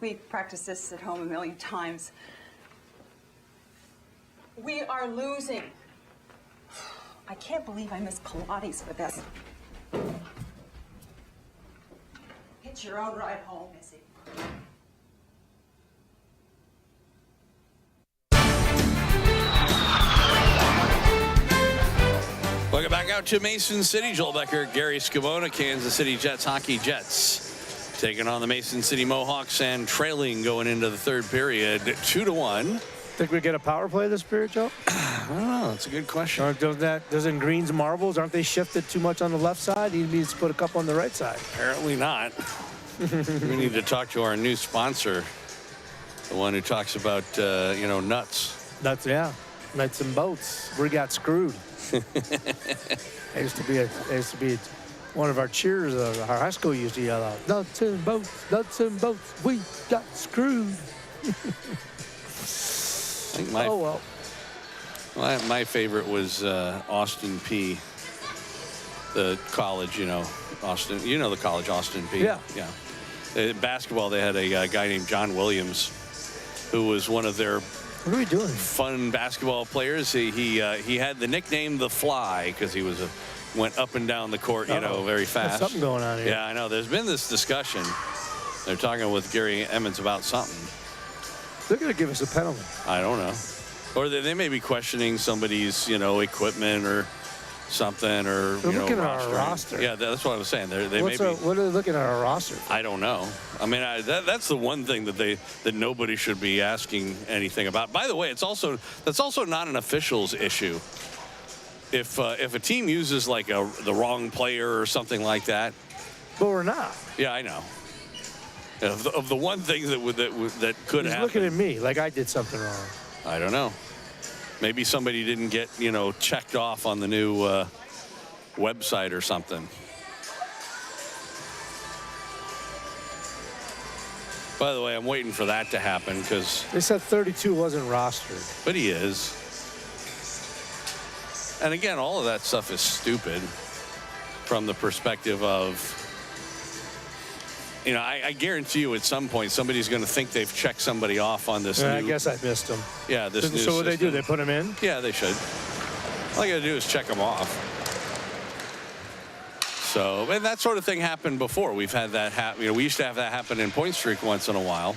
We practiced this at home a million times. We are losing. I can't believe I missed Pilates for this. It's your own ride home, Missy. Welcome back out to Mason City. Joel Becker, Gary Scavone, Kansas City Jets hockey. Jets taking on the Mason City Mohawks and trailing going into the third period, 2-1. Think we get a power play this period, Joe? I don't know. That's a good question. Doesn't Green's marbles, aren't they shifted too much on the left side? He needs to put a couple on the right side. Apparently not. We need to talk to our new sponsor, the one who talks about, nuts. Nuts, yeah. Nuts and bolts. We got screwed. I used to be one of our cheers. Our high school used to yell out, nuts and bolts, we got screwed. I think my favorite was Austin P. The college, Austin. You know the college, Austin P. Yeah. In basketball, they had a guy named John Williams, who was one of their What are we doing? fun basketball players. He had the nickname The Fly because he went up and down the court, very fast. There's something going on here. Yeah, I know. There's been this discussion. They're talking with Gary Emmons about something. They're going to give us a penalty. I don't know. Or they may be questioning somebody's, equipment or something, or They're looking at our roster. Yeah, that's what I was saying. What are they looking at our roster? I don't know. I mean, that's the one thing that nobody should be asking anything about. By the way, that's also not an officials issue. If a team uses like the wrong player or something like that, but we're not. Yeah, I know. Of the one thing that could happen. He's looking at me like I did something wrong. I don't know. Maybe somebody didn't get checked off on the new website or something. By the way, I'm waiting for that to happen because they said 32 wasn't rostered. But he is. And again, all of that stuff is stupid from the perspective of, you know, I guarantee you at some point somebody's going to think they've checked somebody off on this new. I guess I missed them. Yeah, this new So what system. they do? They put them in? Yeah, they should. All you got to do is check them off. So, and that sort of thing happened before. We've had that happen. You know, we used to have that happen in Point Streak once in a while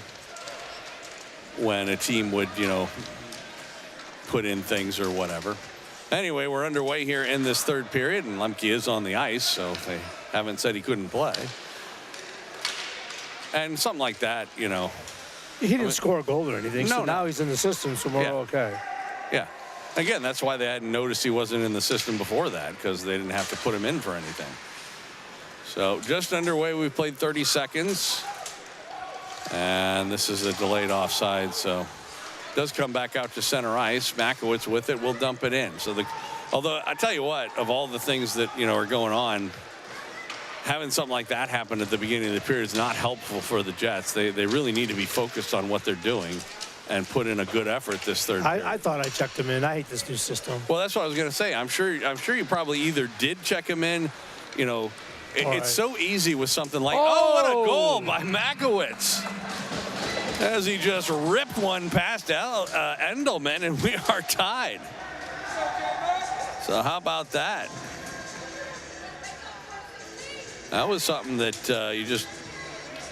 when a team would, you know, put in things or whatever. Anyway, we're underway here in this third period, and Lemke is on the ice, so they haven't said he couldn't play. And something like that, you know. He didn't score a goal or anything, so now he's in the system, so we're okay. Yeah. Again, that's why they hadn't noticed he wasn't in the system before that, because they didn't have to put him in for anything. So just underway, we've played 30 seconds. And this is a delayed offside, so does come back out to center ice. Makowitz with it, will dump it in. So although I tell you what, of all the things that, you know, are going on, having something like that happen at the beginning of the period is not helpful for the Jets. They really need to be focused on what they're doing and put in a good effort this third period. I thought I checked him in. I hate this new system. Well, that's what I was going to say. I'm sure you probably either did check him in, you know. It's so easy with something like, oh, what a goal by Makowitz. As he just ripped one past Endelman, and we are tied. So how about that? That was something that you just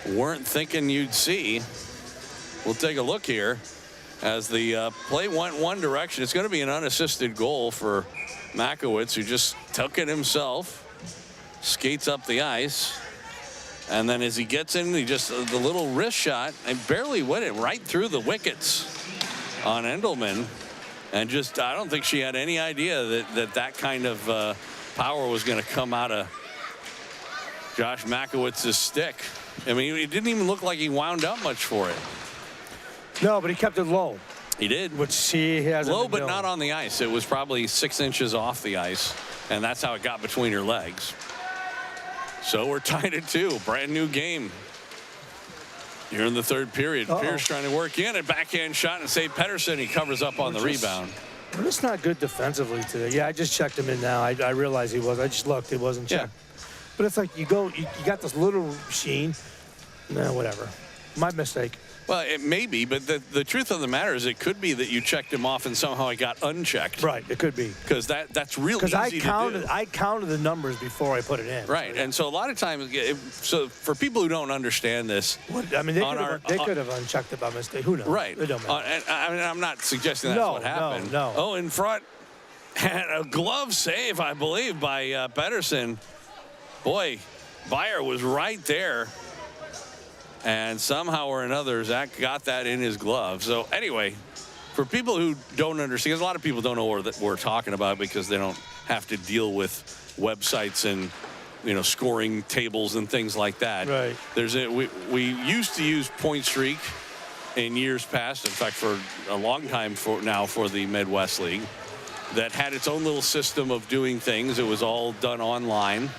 weren't thinking you'd see. We'll take a look here as the play went one direction. It's going to be an unassisted goal for Makowitz, who just took it himself. Skates up the ice, and then as he gets in, he just the little wrist shot and barely went it right through the wickets on Endelman, and just I don't think she had any idea that kind of power was going to come out of Josh Makowitz's stick. I mean, it didn't even look like he wound up much for it. No, but he kept it low. He did. Which he has low, but not on the ice. It was probably 6 inches off the ice, and that's how it got between her legs. So we're tied at 2. Brand new game here in the third period. Pierce trying to work in a backhand shot and save Pettersson. He covers up on the rebound. We're just not good defensively today. Yeah, I just checked him in now. I realized he was. I just looked. It wasn't checked. But it's like you got this little machine. Nah, whatever. My mistake. Well, it may be, but the truth of the matter is it could be that you checked him off and somehow he got unchecked. Right, it could be. Because that's real easy to do. I counted the numbers before I put it in. Right, and so a lot of times, so for people who don't understand this. I mean, they could have unchecked it by mistake. Who knows? Right. It don't matter. And I mean, I'm not suggesting that's what happened. No. Oh, in front. And a glove save, I believe, by Pettersson. Boy, Byer was right there. And somehow or another, Zach got that in his glove. So anyway, for people who don't understand, because a lot of people don't know what we're talking about because they don't have to deal with websites and, you know, scoring tables and things like that. Right. We used to use Point Streak in years past. In fact, for a long time for the Midwest League, that had its own little system of doing things. It was all done online.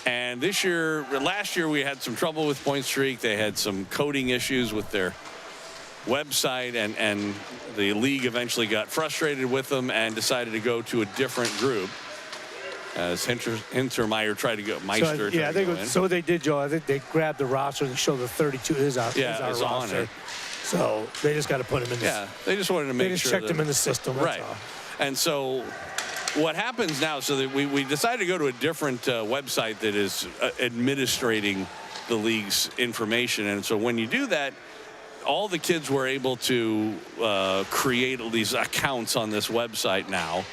And last year we had some trouble with Point Streak. They had some coding issues with their website, and the league eventually got frustrated with them and decided to go to a different group. As Hintermeyer tried to go, Meister. So what they did, Joe, I think they grabbed the roster and showed the 32 is our roster. On it. So they just got to put him in. They just wanted to make sure. They just checked him in the system. Right. And so what happens now, so that we decided to go to a different website that is administrating the league's information. And so when you do that, all the kids were able to create these accounts on this website now.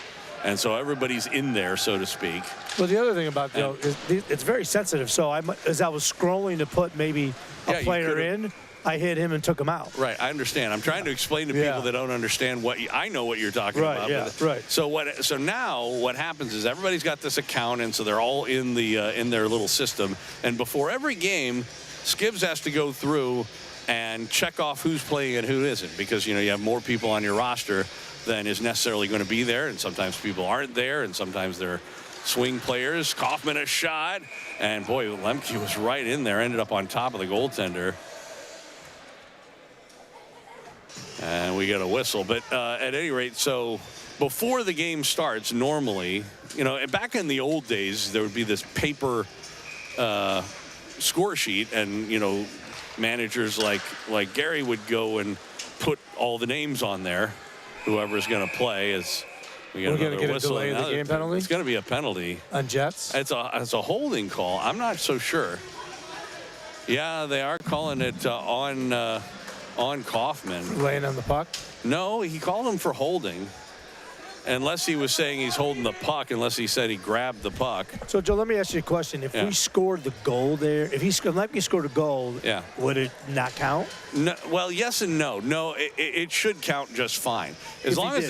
And so everybody's in there, so to speak. Well, the other thing about Joe is it's very sensitive. So as I was scrolling to put maybe a player in, I hit him and took him out. Right, I understand. I'm trying to explain to people that don't understand I know what you're talking about. Right. So now what happens is everybody's got this account, and so they're all in their little system. And before every game, Skibbs has to go through and check off who's playing and who isn't, because you have more people on your roster than is necessarily going to be there, and sometimes people aren't there, and sometimes they're swing players. Kaufman a shot. And boy, Lemke was right in there. Ended up on top of the goaltender. And we get a whistle. But at any rate, so before the game starts, normally, you know, back in the old days, there would be this paper score sheet, and, you know, managers like Gary would go and put all the names on there. Whoever's going to play is. We got another whistle. A delay of the game penalty? It's going to be a penalty on Jets. It's a holding call. I'm not so sure. Yeah, they are calling it on Kaufman. Laying on the puck? No, he called him for holding. Unless he was saying he's holding the puck, unless he said he grabbed the puck. So, Joe, let me ask you a question. If we scored the goal there, if Lemke scored a goal, would it not count? No, well, yes and no. No, it should count just fine. As long as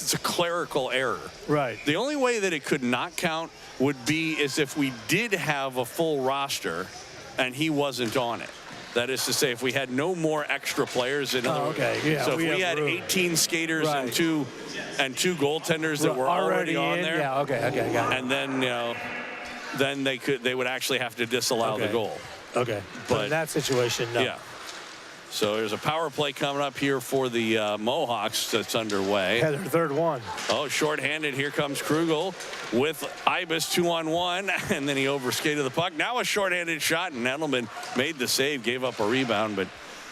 it's a clerical error. Right. The only way that it could not count would be as if we did have a full roster and he wasn't on it. That is to say, if we had no more extra players in other so if we had 18 skaters and two goaltenders that were already on there. Yeah, okay, got it. And then, you know, then they would actually have to disallow the goal. Okay. But in that situation, no. Yeah. So there's a power play coming up here for the Mohawks that's underway. Yeah, their third one. Oh, shorthanded. Here comes Krugel with Ibis 2-on-1, and then he overskated the puck. Now a shorthanded shot, and Edelman made the save, gave up a rebound, but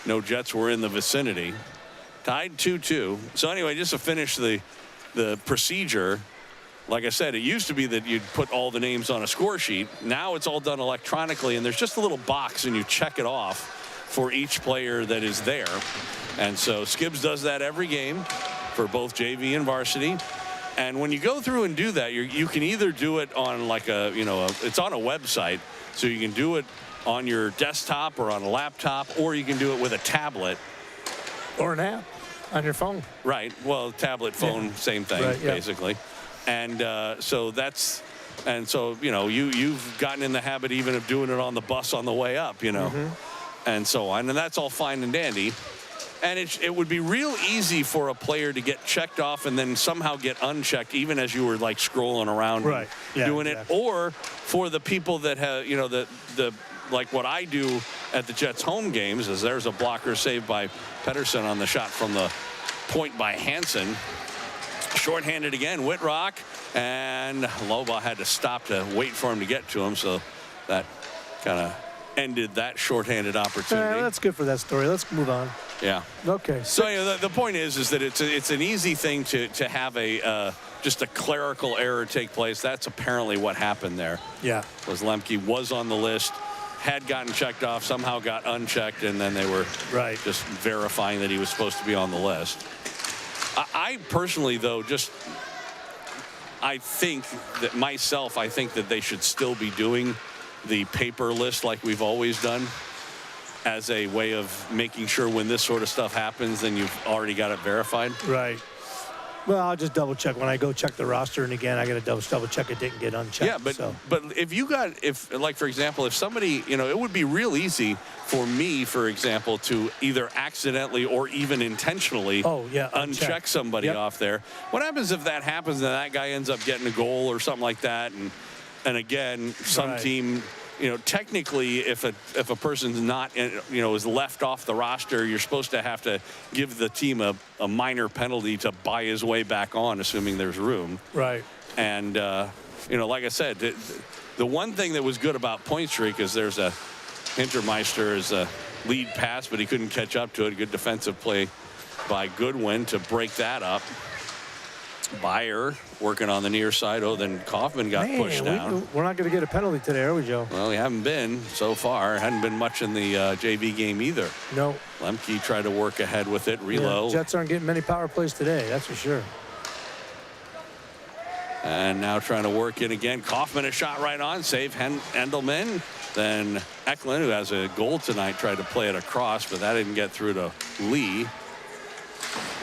no Jets were in the vicinity. Tied 2-2. So anyway, just to finish the procedure, like I said, it used to be that you'd put all the names on a score sheet. Now it's all done electronically, and there's just a little box, and you check it off for each player that is there. And so Skibbs does that every game for both JV and varsity. And when you go through and do that, you can either do it on like it's on a website, so you can do it on your desktop or on a laptop, or you can do it with a tablet. Or an app on your phone. Right. Well, tablet, phone, same thing, basically. And so you know, you've gotten in the habit even of doing it on the bus on the way up, you know. And so on, and that's all fine and dandy. And it would be real easy for a player to get checked off and then somehow get unchecked, even as you were like scrolling around doing it. Or for the people that have, you know, the like what I do at the Jets home games is there's a blocker saved by Pedersen on the shot from the point by Hansen. Shorthanded again, Whitrock, and Loba had to stop to wait for him to get to him, so that kind of ended that shorthanded opportunity. That's good for that story. Let's move on. Yeah. Okay. So you know, the point is that it's an easy thing to have just a clerical error take place. That's apparently what happened there. Yeah. Was Lemke was on the list, had gotten checked off, somehow got unchecked, and then they were just verifying that he was supposed to be on the list. I personally, though, I think that they should still be doing the paper list like we've always done, as a way of making sure when this sort of stuff happens, then you've already got it verified. Right. Well, I'll just double check when I go check the roster, and again, I got to double check it didn't get unchecked. Yeah, but if like for example, if somebody, you know, it would be real easy for me, for example, to either accidentally or even intentionally uncheck somebody off there. What happens if that happens and that guy ends up getting a goal or something like that, and again, some team, you know, technically, if a person's not, you know, is left off the roster, you're supposed to have to give the team a minor penalty to buy his way back on, assuming there's room. Right. And you know, like I said, the one thing that was good about point streak is there's a Hintermeister is a lead pass, but he couldn't catch up to it. Good defensive play by Goodwin to break that up. Bayer working on the near side. Oh, then Kaufman got pushed down. We're not going to get a penalty today, are we, Joe? Well, we haven't been so far. Hadn't been much in the JV game either. No. Lemke tried to work ahead with it. Reload. Yeah, Jets aren't getting many power plays today, that's for sure. And now trying to work it again. Kaufman a shot right on. Save Endelman. Then Eklund, who has a goal tonight, tried to play it across, but that didn't get through to Lee.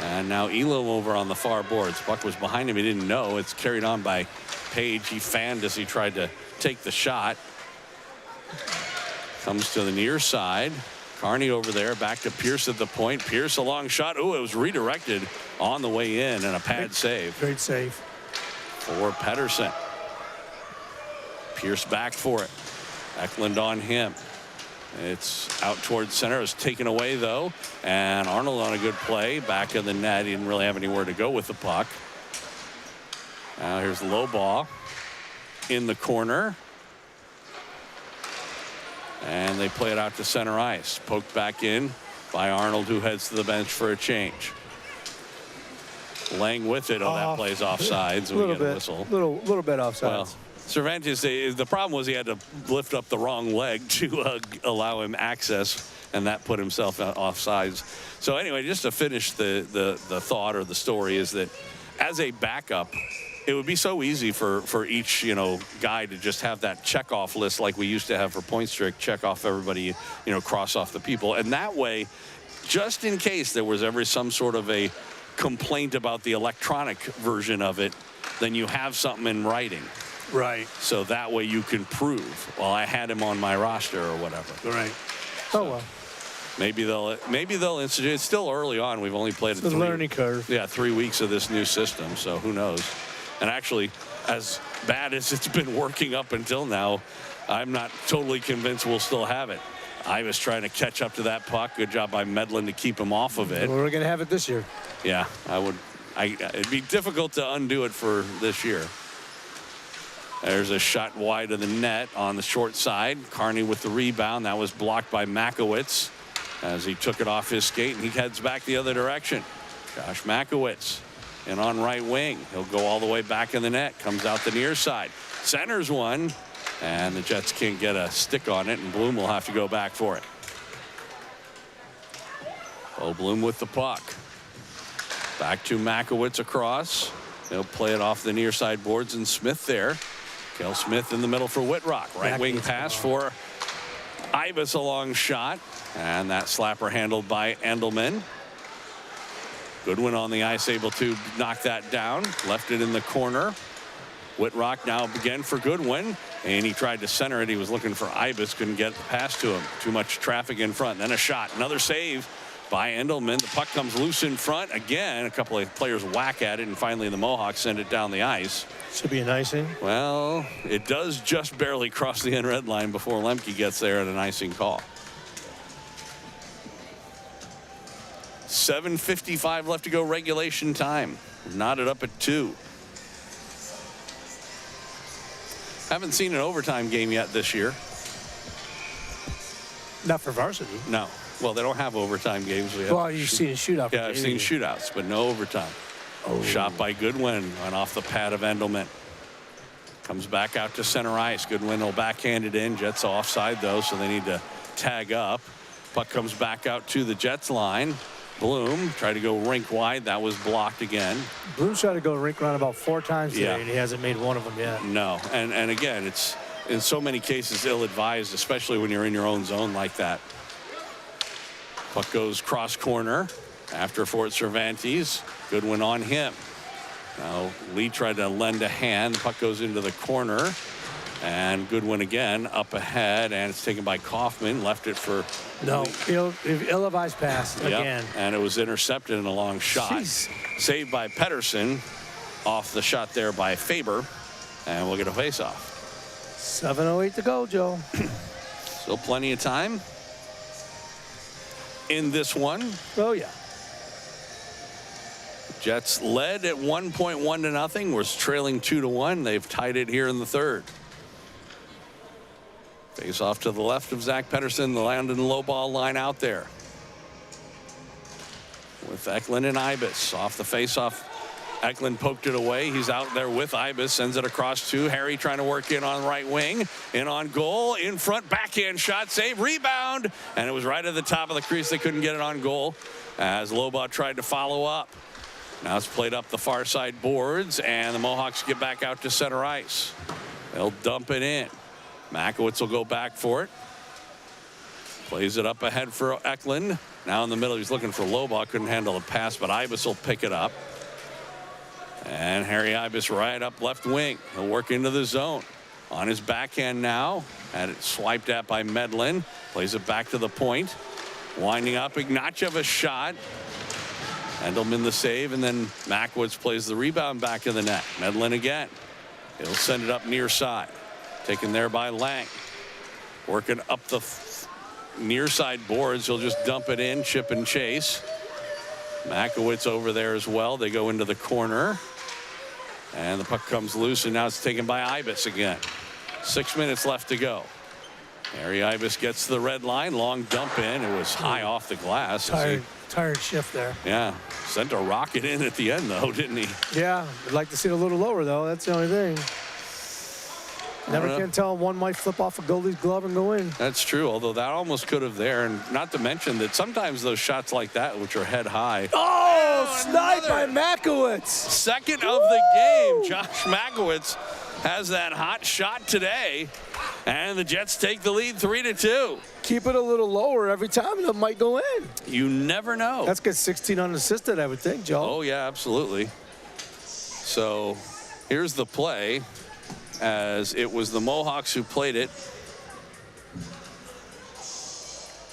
And now Elam over on the far boards. Buck was behind him. He didn't know. It's carried on by Page. He fanned as he tried to take the shot. Comes to the near side. Carney over there. Back to Pierce at the point. Pierce a long shot. Oh, it was redirected on the way in and a pad save. Great save. For Pedersen. Pierce back for it. Eklund on him. It's out towards center. It was taken away, though. And Arnold on a good play. Back of the net. He didn't really have anywhere to go with the puck. Now here's the low ball in the corner. And they play it out to center ice. Poked back in by Arnold, who heads to the bench for a change. Lang with it. Oh, that plays offsides. We get a whistle. Little bit offsides. Well, Cervantes, the problem was he had to lift up the wrong leg to allow him access, and that put himself offsides. So anyway, just to finish the thought or the story is that as a backup, it would be so easy for each guy to just have that check-off list like we used to have for point streak, check off everybody, cross off the people, and that way, just in case there was ever some sort of a complaint about the electronic version of it, then you have something in writing. Right. So that way you can prove, well, I had him on my roster or whatever. Right. So well. Maybe they'll institute. It's still early on. We've only played it's a learning curve. Yeah, 3 weeks of this new system. So who knows? And actually, as bad as it's been working up until now, I'm not totally convinced we'll still have it. I was trying to catch up to that puck. Good job by Medlin to keep him off of it. Well, we're going to have it this year. Yeah, it'd be difficult to undo it for this year. There's a shot wide of the net on the short side. Carney with the rebound. That was blocked by Makowitz as he took it off his skate, and he heads back the other direction. Josh Makowitz in on right wing. He'll go all the way back in the net. Comes out the near side. Centers one, and the Jets can't get a stick on it, and Bloom will have to go back for it. Oh, Bloom with the puck. Back to Makowitz across. They'll play it off the near side boards, and Smith there. Kel Smith in the middle for Whitrock. Right wing pass for Ibis, a long shot. And that slapper handled by Endelman. Goodwin on the ice, able to knock that down. Left it in the corner. Whitrock now again for Goodwin. And he tried to center it. He was looking for Ibis. Couldn't get the pass to him. Too much traffic in front. Then a shot. Another save by Endelman. The puck comes loose in front. Again, a couple of players whack at it. And finally the Mohawks send it down the ice. Should be an icing. Well, it does just barely cross the end red line before Lemke gets there at an icing call. 7:55 left to go regulation time. Knotted up at 2. Haven't seen an overtime game yet this year. Not for varsity. No. Well, they don't have overtime games. Well, you've seen a shootout. Yeah, I've seen shootouts, but no overtime. Oh. Shot by Goodwin. Went off the pad of Endelman. Comes back out to center ice. Goodwin will backhand it in. Jets offside, though, so they need to tag up. Puck comes back out to the Jets line. Bloom tried to go rink wide. That was blocked again. Bloom tried to go rink around about 4 times today, and he hasn't made one of them yet. No, and again, it's in so many cases ill-advised, especially when you're in your own zone like that. Puck goes cross corner after Fort Cervantes. Goodwin on him. Now Lee tried to lend a hand. The puck goes into the corner. And Goodwin again up ahead, and it's taken by Kaufman. Left it for ill-advised pass again. And it was intercepted in a long shot. Jeez. Saved by Pedersen off the shot there by Faber, and we'll get a face-off. 7:08 to go, Joe. Still plenty of time in this one. Oh yeah. Jets led at 1.1 to nothing. We're trailing 2-1. They've tied it here in the third. Face off to the left of Zach Pedersen, the Landon low ball line out there. With Eklund and Ibis off the face-off. Eklund poked it away. He's out there with Ibis, sends it across to Harry, trying to work in on right wing. In on goal, in front, backhand shot, save, rebound. And it was right at the top of the crease. They couldn't get it on goal as Lobaugh tried to follow up. Now it's played up the far side boards, and the Mohawks get back out to center ice. They'll dump it in. Makowitz will go back for it. Plays it up ahead for Eklund. Now in the middle, he's looking for Lobaugh. Couldn't handle the pass, but Ibis will pick it up. And Harry Ibis right up left wing. He'll work into the zone. On his backhand now. Had it swiped at by Medlin. Plays it back to the point. Winding up. Ignachev a shot. Endelman the save, and then Makowitz plays the rebound back in the net. Medlin again. He'll send it up near side. Taken there by Lang. Working up the near side boards. He'll just dump it in, chip and chase. Makowitz over there as well. They go into the corner. And the puck comes loose, and now it's taken by Ibis again. 6 minutes left to go. Harry Ibis gets to the red line. Long dump in. It was high off the glass. Tired shift there. Yeah. Sent a rocket in at the end, though, didn't he? Yeah. I'd like to see it a little lower, though. That's the only thing. Never can tell. One might flip off a goalie's glove and go in. That's true, although that almost could have there. And not to mention that sometimes those shots like that, which are head high. Oh, snipe by Makowitz. Second of the game. Josh Makowitz has that hot shot today. And the Jets take the lead 3-2. Keep it a little lower every time, and it might go in. You never know. That's good. 16 unassisted, I would think, Joe. Oh, yeah, absolutely. So here's the play, as it was the Mohawks who played it.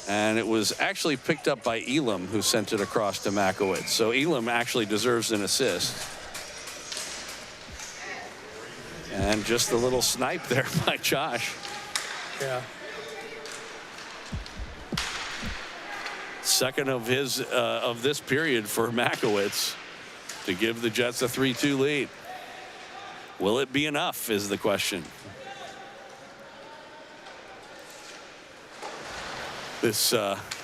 And it was actually picked up by Elam, who sent it across to Makowitz. So Elam actually deserves an assist. And just a little snipe there by Josh. Yeah. Second of his of this period for Makowitz to give the Jets a 3-2 lead. Will it be enough is the question. This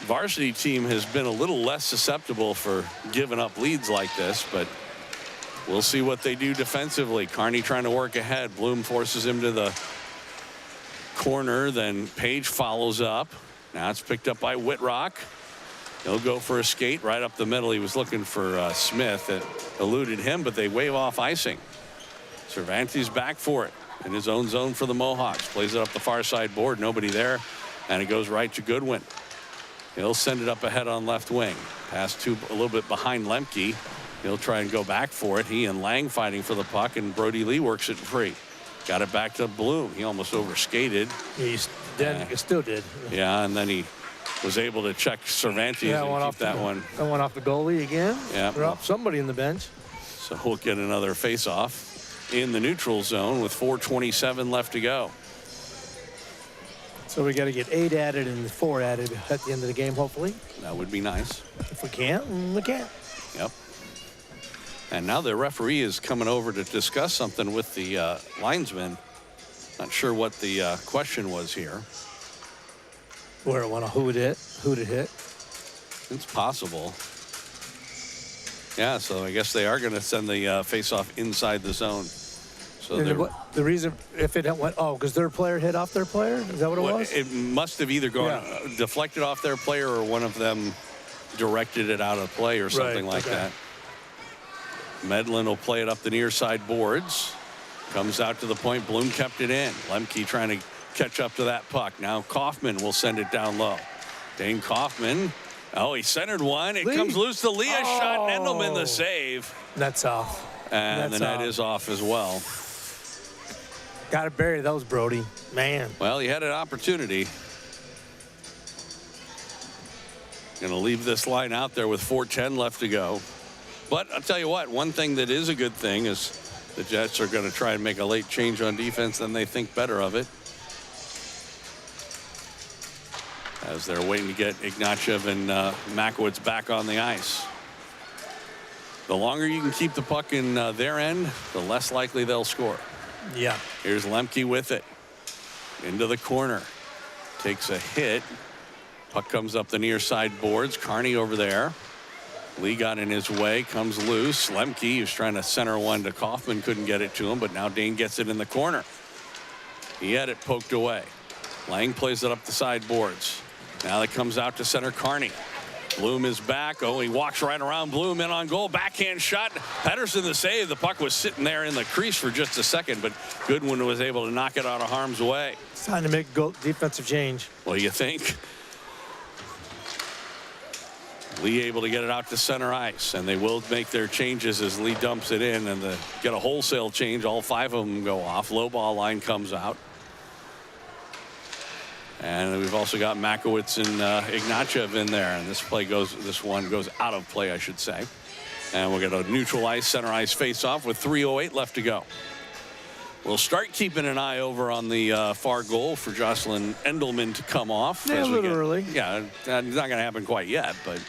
varsity team has been a little less susceptible for giving up leads like this, but we'll see what they do defensively. Carney trying to work ahead. Bloom forces him to the corner. Then Page follows up. Now it's picked up by Whitrock. He'll go for a skate right up the middle. He was looking for Smith. It eluded him, but they wave off icing. Cervantes back for it in his own zone for the Mohawks. Plays it up the far side board. Nobody there. And it goes right to Goodwin. He'll send it up ahead on left wing. Pass to a little bit behind Lemke. He'll try and go back for it. He and Lang fighting for the puck, and Brody Lee works it free. Got it back to Bloom. He almost overskated. He still did. Yeah, and then he was able to check Cervantes and keep that one. That one off the goalie again. Yeah. Drop somebody in the bench. So we'll get another face-off in the neutral zone with 4:27 left to go. So we got to get 8 added and 4 added at the end of the game, hopefully. That would be nice. If we can't, we can't. Yep. And now the referee is coming over to discuss something with the linesman. Not sure what the question was here. Where who to hit? It's possible. Yeah, so I guess they are going to send the face-off inside the zone. So the reason, if it went, because their player hit off their player? Is that what it was? It must have either gone deflected off their player, or one of them directed it out of play or something like that. Medlin will play it up the near side boards. Comes out to the point. Bloom kept it in. Lemke trying to catch up to that puck. Now Kaufman will send it down low. Dane Kaufman. Oh, he centered one. It comes loose to Leah. Shot. Endelman the save. That's off. And the net is off as well. Got to bury those, Brody. Man. Well, he had an opportunity. Going to leave this line out there with 4:10 left to go. But I'll tell you what, one thing that is a good thing is the Jets are going to try and make a late change on defense, then they think better of it. As they're waiting to get Ignatiev and Makowitz back on the ice. The longer you can keep the puck in their end, the less likely they'll score. Yeah. Here's Lemke with it. Into the corner. Takes a hit. Puck comes up the near side boards. Carney over there. Lee got in his way. Comes loose. Lemke was trying to center one to Kaufman. Couldn't get it to him, but now Dane gets it in the corner. He had it poked away. Lang plays it up the side boards. Now that comes out to center Carney. Bloom is back. Oh, he walks right around Bloom in on goal. Backhand shot. Pedersen the save. The puck was sitting there in the crease for just a second, but Goodwin was able to knock it out of harm's way. It's time to make a defensive change. What do you think? Lee able to get it out to center ice, and they will make their changes as Lee dumps it in, and get a wholesale change. All 5 of them go off. Low ball line comes out. And we've also got Makowitz and Ignatiev in there, and this one goes out of play, I should say. And we'll get a neutral ice, center ice face-off with 3:08 left to go. We'll start keeping an eye over on the far goal for Jocelyn Endelman to come off. Yeah, a little early. Yeah, it's not going to happen quite yet, but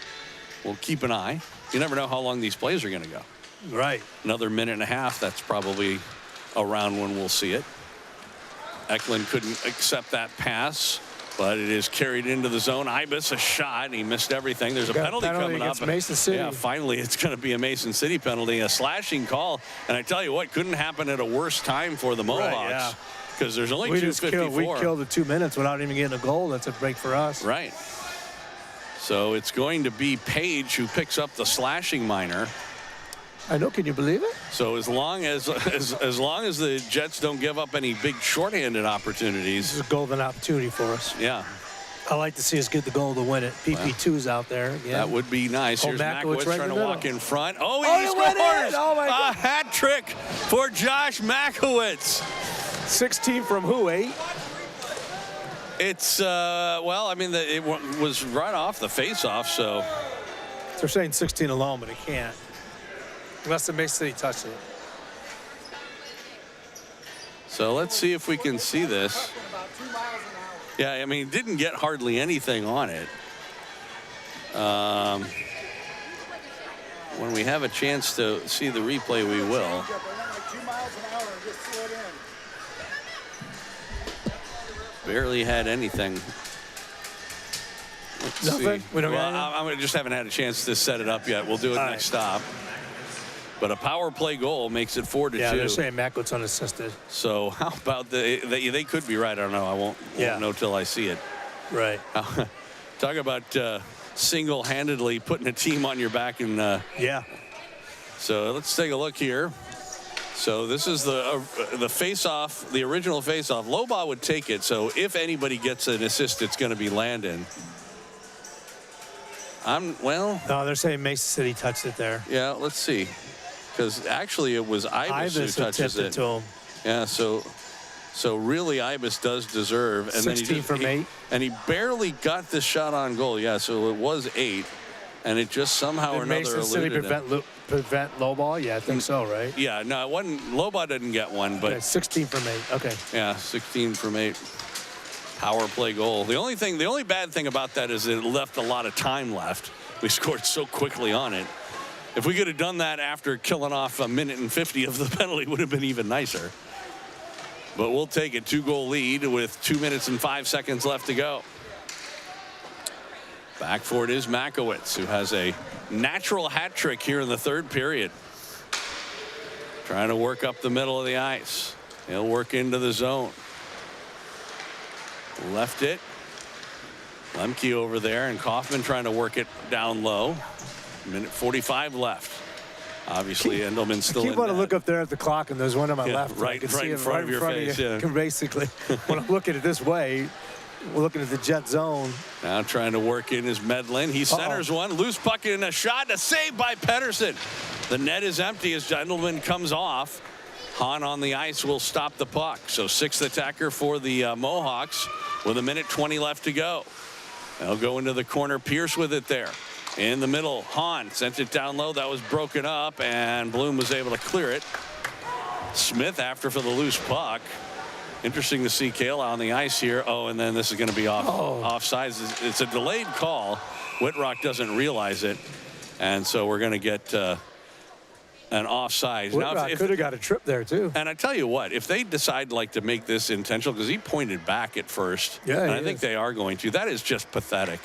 we'll keep an eye. You never know how long these plays are going to go. Right. Another minute and a half, that's probably around when we'll see it. Eklund couldn't accept that pass, but it is carried into the zone. Ibis a shot, and he missed everything. There's a penalty coming up. Mason City. Yeah, finally it's going to be a Mason City penalty, a slashing call. And I tell you what, couldn't happen at a worse time for the Mohawks because there's only 2:54. We killed the 2 minutes without even getting a goal. That's a break for us. Right. So it's going to be Page who picks up the slashing minor. I know. Can you believe it? So as long as the Jets don't give up any big shorthanded opportunities, this is a golden opportunity for us. Yeah. I like to see us get the goal to win it. PP2's out there. Again. That would be nice. Here's Makowitz right trying to walk in front. Oh, he went in. scores! Oh my God. A hat trick for Josh Makowitz. 16 from who? 8? It's well, I mean, it was right off the face-off, so they're saying 16 alone, but it can't. Unless the Mason City touched it. So let's see if we can see this. Yeah, I mean, it didn't get hardly anything on it. When we have a chance to see the replay, we will. Barely had anything. Nothing? We don't I just haven't had a chance to set it up yet. We'll do it next stop. But a power play goal makes it 4-2. Yeah, they're saying Macklett's unassisted. So how about they could be right. I don't know. I won't know till I see it. Right. Talk about single-handedly putting a team on your back. And yeah. So let's take a look here. So this is the face-off, the original face-off. Loba would take it. So if anybody gets an assist, it's going to be Landon. No, they're saying Mason City touched it there. Yeah, let's see. Because actually it was Ibis who touches it. To him. Yeah, so really Ibis does deserve. And 16 from 8. And he barely got this shot on goal. Yeah, so it was 8. And it just somehow or another Mason City prevent low ball? Yeah, I think so, right? Yeah, no, it wasn't. Low ball didn't get one, but 16 from 8. Okay. Yeah, 16 from 8. Power play goal. The only bad thing about that is it left a lot of time left. We scored so quickly on it. If we could have done that after killing off a minute and 50 of the penalty, would have been even nicer. But we'll take a 2-goal lead with 2 minutes and 5 seconds left to go. Back for it is Makowitz, who has a natural hat trick here in the third period. Trying to work up the middle of the ice. He'll work into the zone. Left it. Lemke over there, and Kaufman trying to work it down low. Minute 45 left. Obviously, Endelman's still in. I keep wanting to look up there at the clock, and there's one on my left. Right in front of your face. Yeah. Basically, when I'm looking at it this way, we're looking at the Jet zone. Now trying to work in his Medlin. He centers one. Loose puck in a shot. A save by Pedersen. The net is empty as Endelman comes off. Hahn on the ice will stop the puck. So sixth attacker for the Mohawks with 1:20 left to go. They'll go into the corner. Pierce with it there. In the middle, Hahn sent it down low. That was broken up, and Bloom was able to clear it. Smith after for the loose puck. Interesting to see Kale on the ice here. Oh, and then this is going to be offsides. It's a delayed call. Whitrock doesn't realize it, and so we're going to get an offside. Whitrock could have got a trip there too. And I tell you what, if they decide to make this intentional, because he pointed back at first, and I think they are going to. That is just pathetic.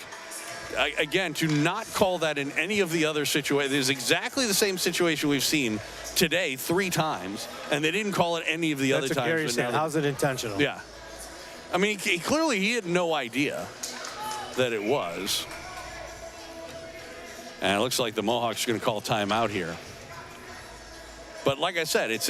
Again, to not call that in any of the other situations. It's exactly the same situation we've seen today 3 times, and they didn't call it any of the other times. That's what Gary's saying. How's it intentional? Yeah. I mean, clearly he had no idea that it was. And it looks like the Mohawks are going to call timeout here. But like I said, it's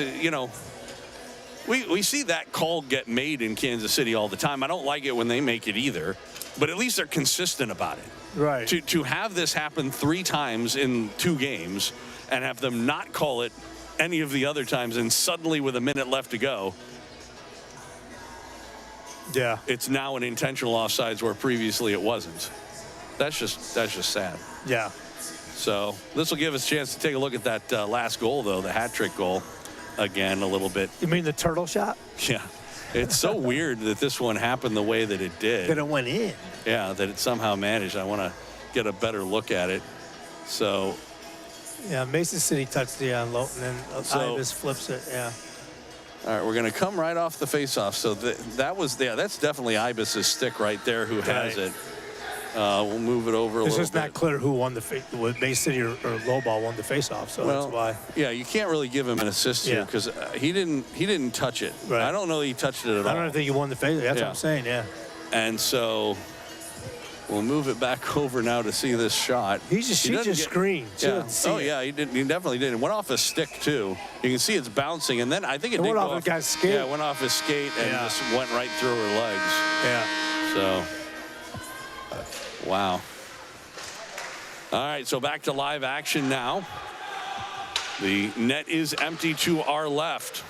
we see that call get made in Kansas City all the time. I don't like it when they make it either, but at least they're consistent about it. Right. To have this happen 3 times in 2 games and have them not call it any of the other times, and suddenly with a minute left to go, it's now an intentional offsides where previously it wasn't. That's just sad. Yeah. So this will give us a chance to take a look at that last goal, though, the hat trick goal. again a little bit. You mean the turtle shot? Yeah. It's so weird that this one happened the way that it did. That it went in. Yeah, that it somehow managed. I want to get a better look at it. So. Yeah, Mason City touched the low, and then Ibis flips it. Yeah. All right, we're going to come right off the faceoff. So that was there. That's definitely Ibis's stick right there. Who has it? We'll move it over a little bit. It's just not clear who won with Mason City or Lowball won the faceoff. So that's why. Yeah, you can't really give him an assist here because he didn't touch it. Right. I don't know that he touched it at all. I don't think he won the faceoff. That's what I'm saying. Yeah. And so. We'll move it back over now to see this shot. He just screamed. Yeah. Yeah, he did. He definitely did. It went off his stick too. You can see it's bouncing, and then I think it did went go off the guy's skate. Yeah, it went off his skate and just went right through her legs. Yeah. So, wow. All right, so back to live action now. The net is empty to our left.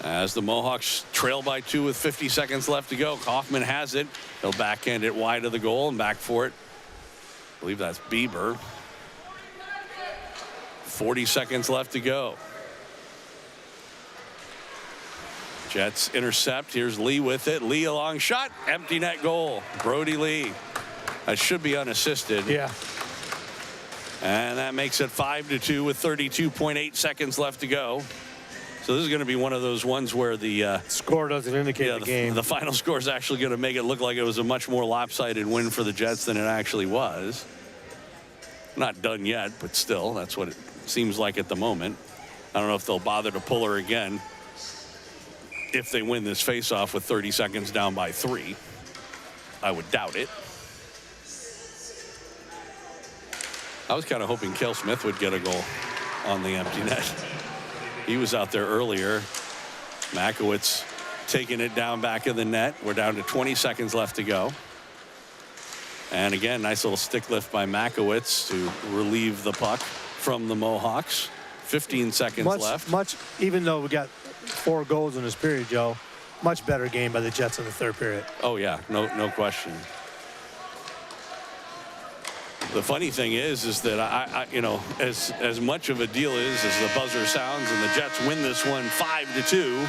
As the Mohawks trail by 2 with 50 seconds left to go. Kaufman has it. He'll backhand it wide of the goal and back for it. I believe that's Bieber. 40 seconds left to go. Jets intercept. Here's Lee with it. Lee a long shot. Empty net goal. Brody Lee. That should be unassisted. Yeah. And that makes it 5-2 with 32.8 seconds left to go. So this is going to be one of those ones where the score doesn't indicate the game. The final score is actually going to make it look like it was a much more lopsided win for the Jets than it actually was. Not done yet, but still, that's what it seems like at the moment. I don't know if they'll bother to pull her again if they win this faceoff with 30 seconds down by 3. I would doubt it. I was kind of hoping Cale Smith would get a goal on the empty net. He was out there earlier. Makowitz taking it down back of the net. We're down to 20 seconds left to go. And again, nice little stick lift by Makowitz to relieve the puck from the Mohawks. 15 seconds left. Even though we got 4 goals in this period, Joe, much better game by the Jets in the third period. Oh, yeah, no question. The funny thing is that I as much of a deal is as the buzzer sounds and the Jets win this one 5-2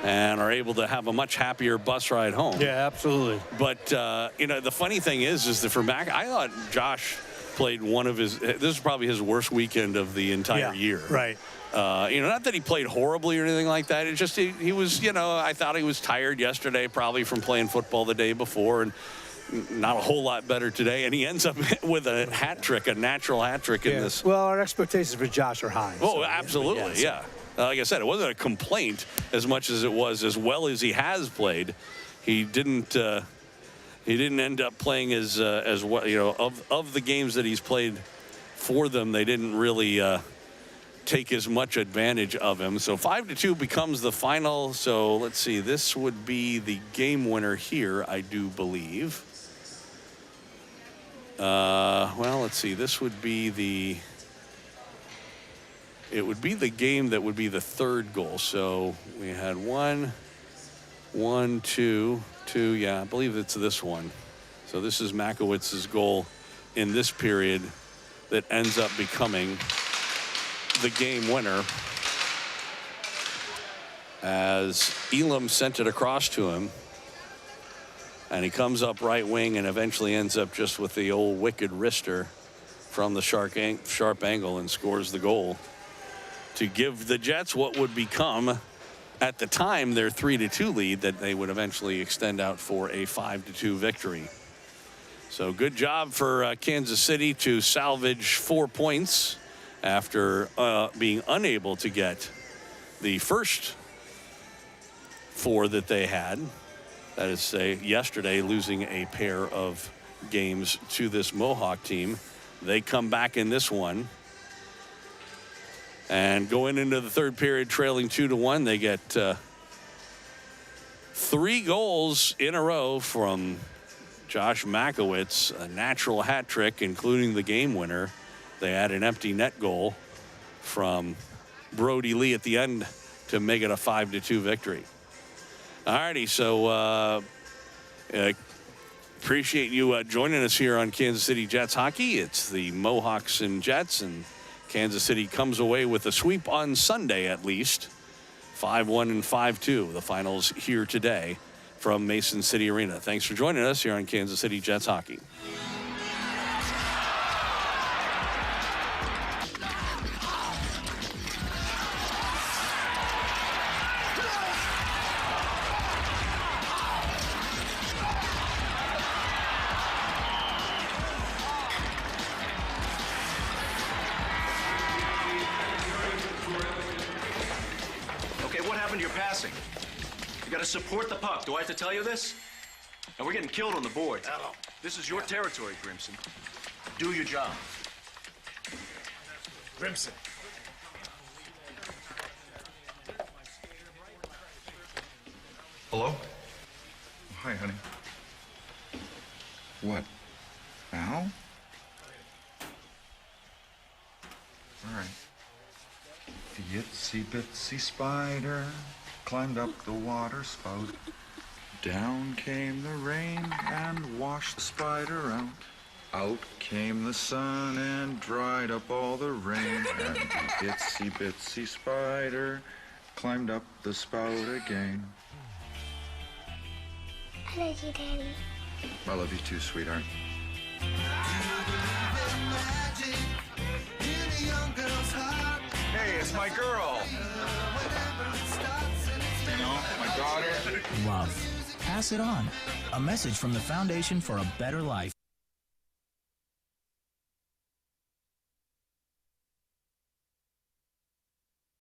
and are able to have a much happier bus ride home. Yeah, absolutely. But the funny thing is that for Mac, I thought Josh played one of his. This is probably his worst weekend of the entire year. Right. Not that he played horribly or anything like that. It's just he was. I thought he was tired yesterday, probably from playing football the day before, and not a whole lot better today, and he ends up with a hat trick, a natural hat trick in this. Well, our expectations for Josh are high. Oh, so, absolutely, yeah. Like I said, it wasn't a complaint as much as it was as well as he has played. He didn't end up playing as well. Of the games that he's played for them, they didn't really take as much advantage of him. So 5-2 becomes the final. So let's see. This would be the game winner here, I do believe. Well, let's see. This would be the. It would be the game that would be the third goal. So we had 1, 2. Yeah, I believe it's this one. So this is Makowitz's goal in this period that ends up becoming the game winner, as Elam sent it across to him. And he comes up right wing and eventually ends up just with the old wicked wrister from the sharp angle and scores the goal to give the Jets what would become, at the time, their 3-2 lead that they would eventually extend out for a 5-2 victory. So good job for Kansas City to salvage 4 points after being unable to get the first 4 that they had. That is, say, yesterday, losing a pair of games to this Mohawk team. They come back in this one. And going into the third period, trailing 2-1, they get 3 goals in a row from Josh Makowitz, a natural hat trick, including the game winner. They had an empty net goal from Brody Lee at the end to make it a 5-2 victory. All righty, so appreciate you joining us here on Kansas City Jets hockey. It's the Mohawks and Jets, and Kansas City comes away with a sweep on Sunday at least. 5-1 and 5-2, the finals here today from Mason City Arena. Thanks for joining us here on Kansas City Jets Hockey. You're passing. You gotta support the puck. Do I have to tell you this? And we're getting killed on the board. This is your territory, Grimson. Do your job. Grimson. Hello? Hi, honey. What? Now? All right. The itsy bitsy spider climbed up the water spout. Down came the rain and washed the spider out. Out came the sun and dried up all the rain. And the itsy bitsy spider climbed up the spout again. I love you, Daddy. I love you too, sweetheart. Hey, it's my girl. You know, my daughter. Love. Pass it on. A message from the Foundation for a Better Life.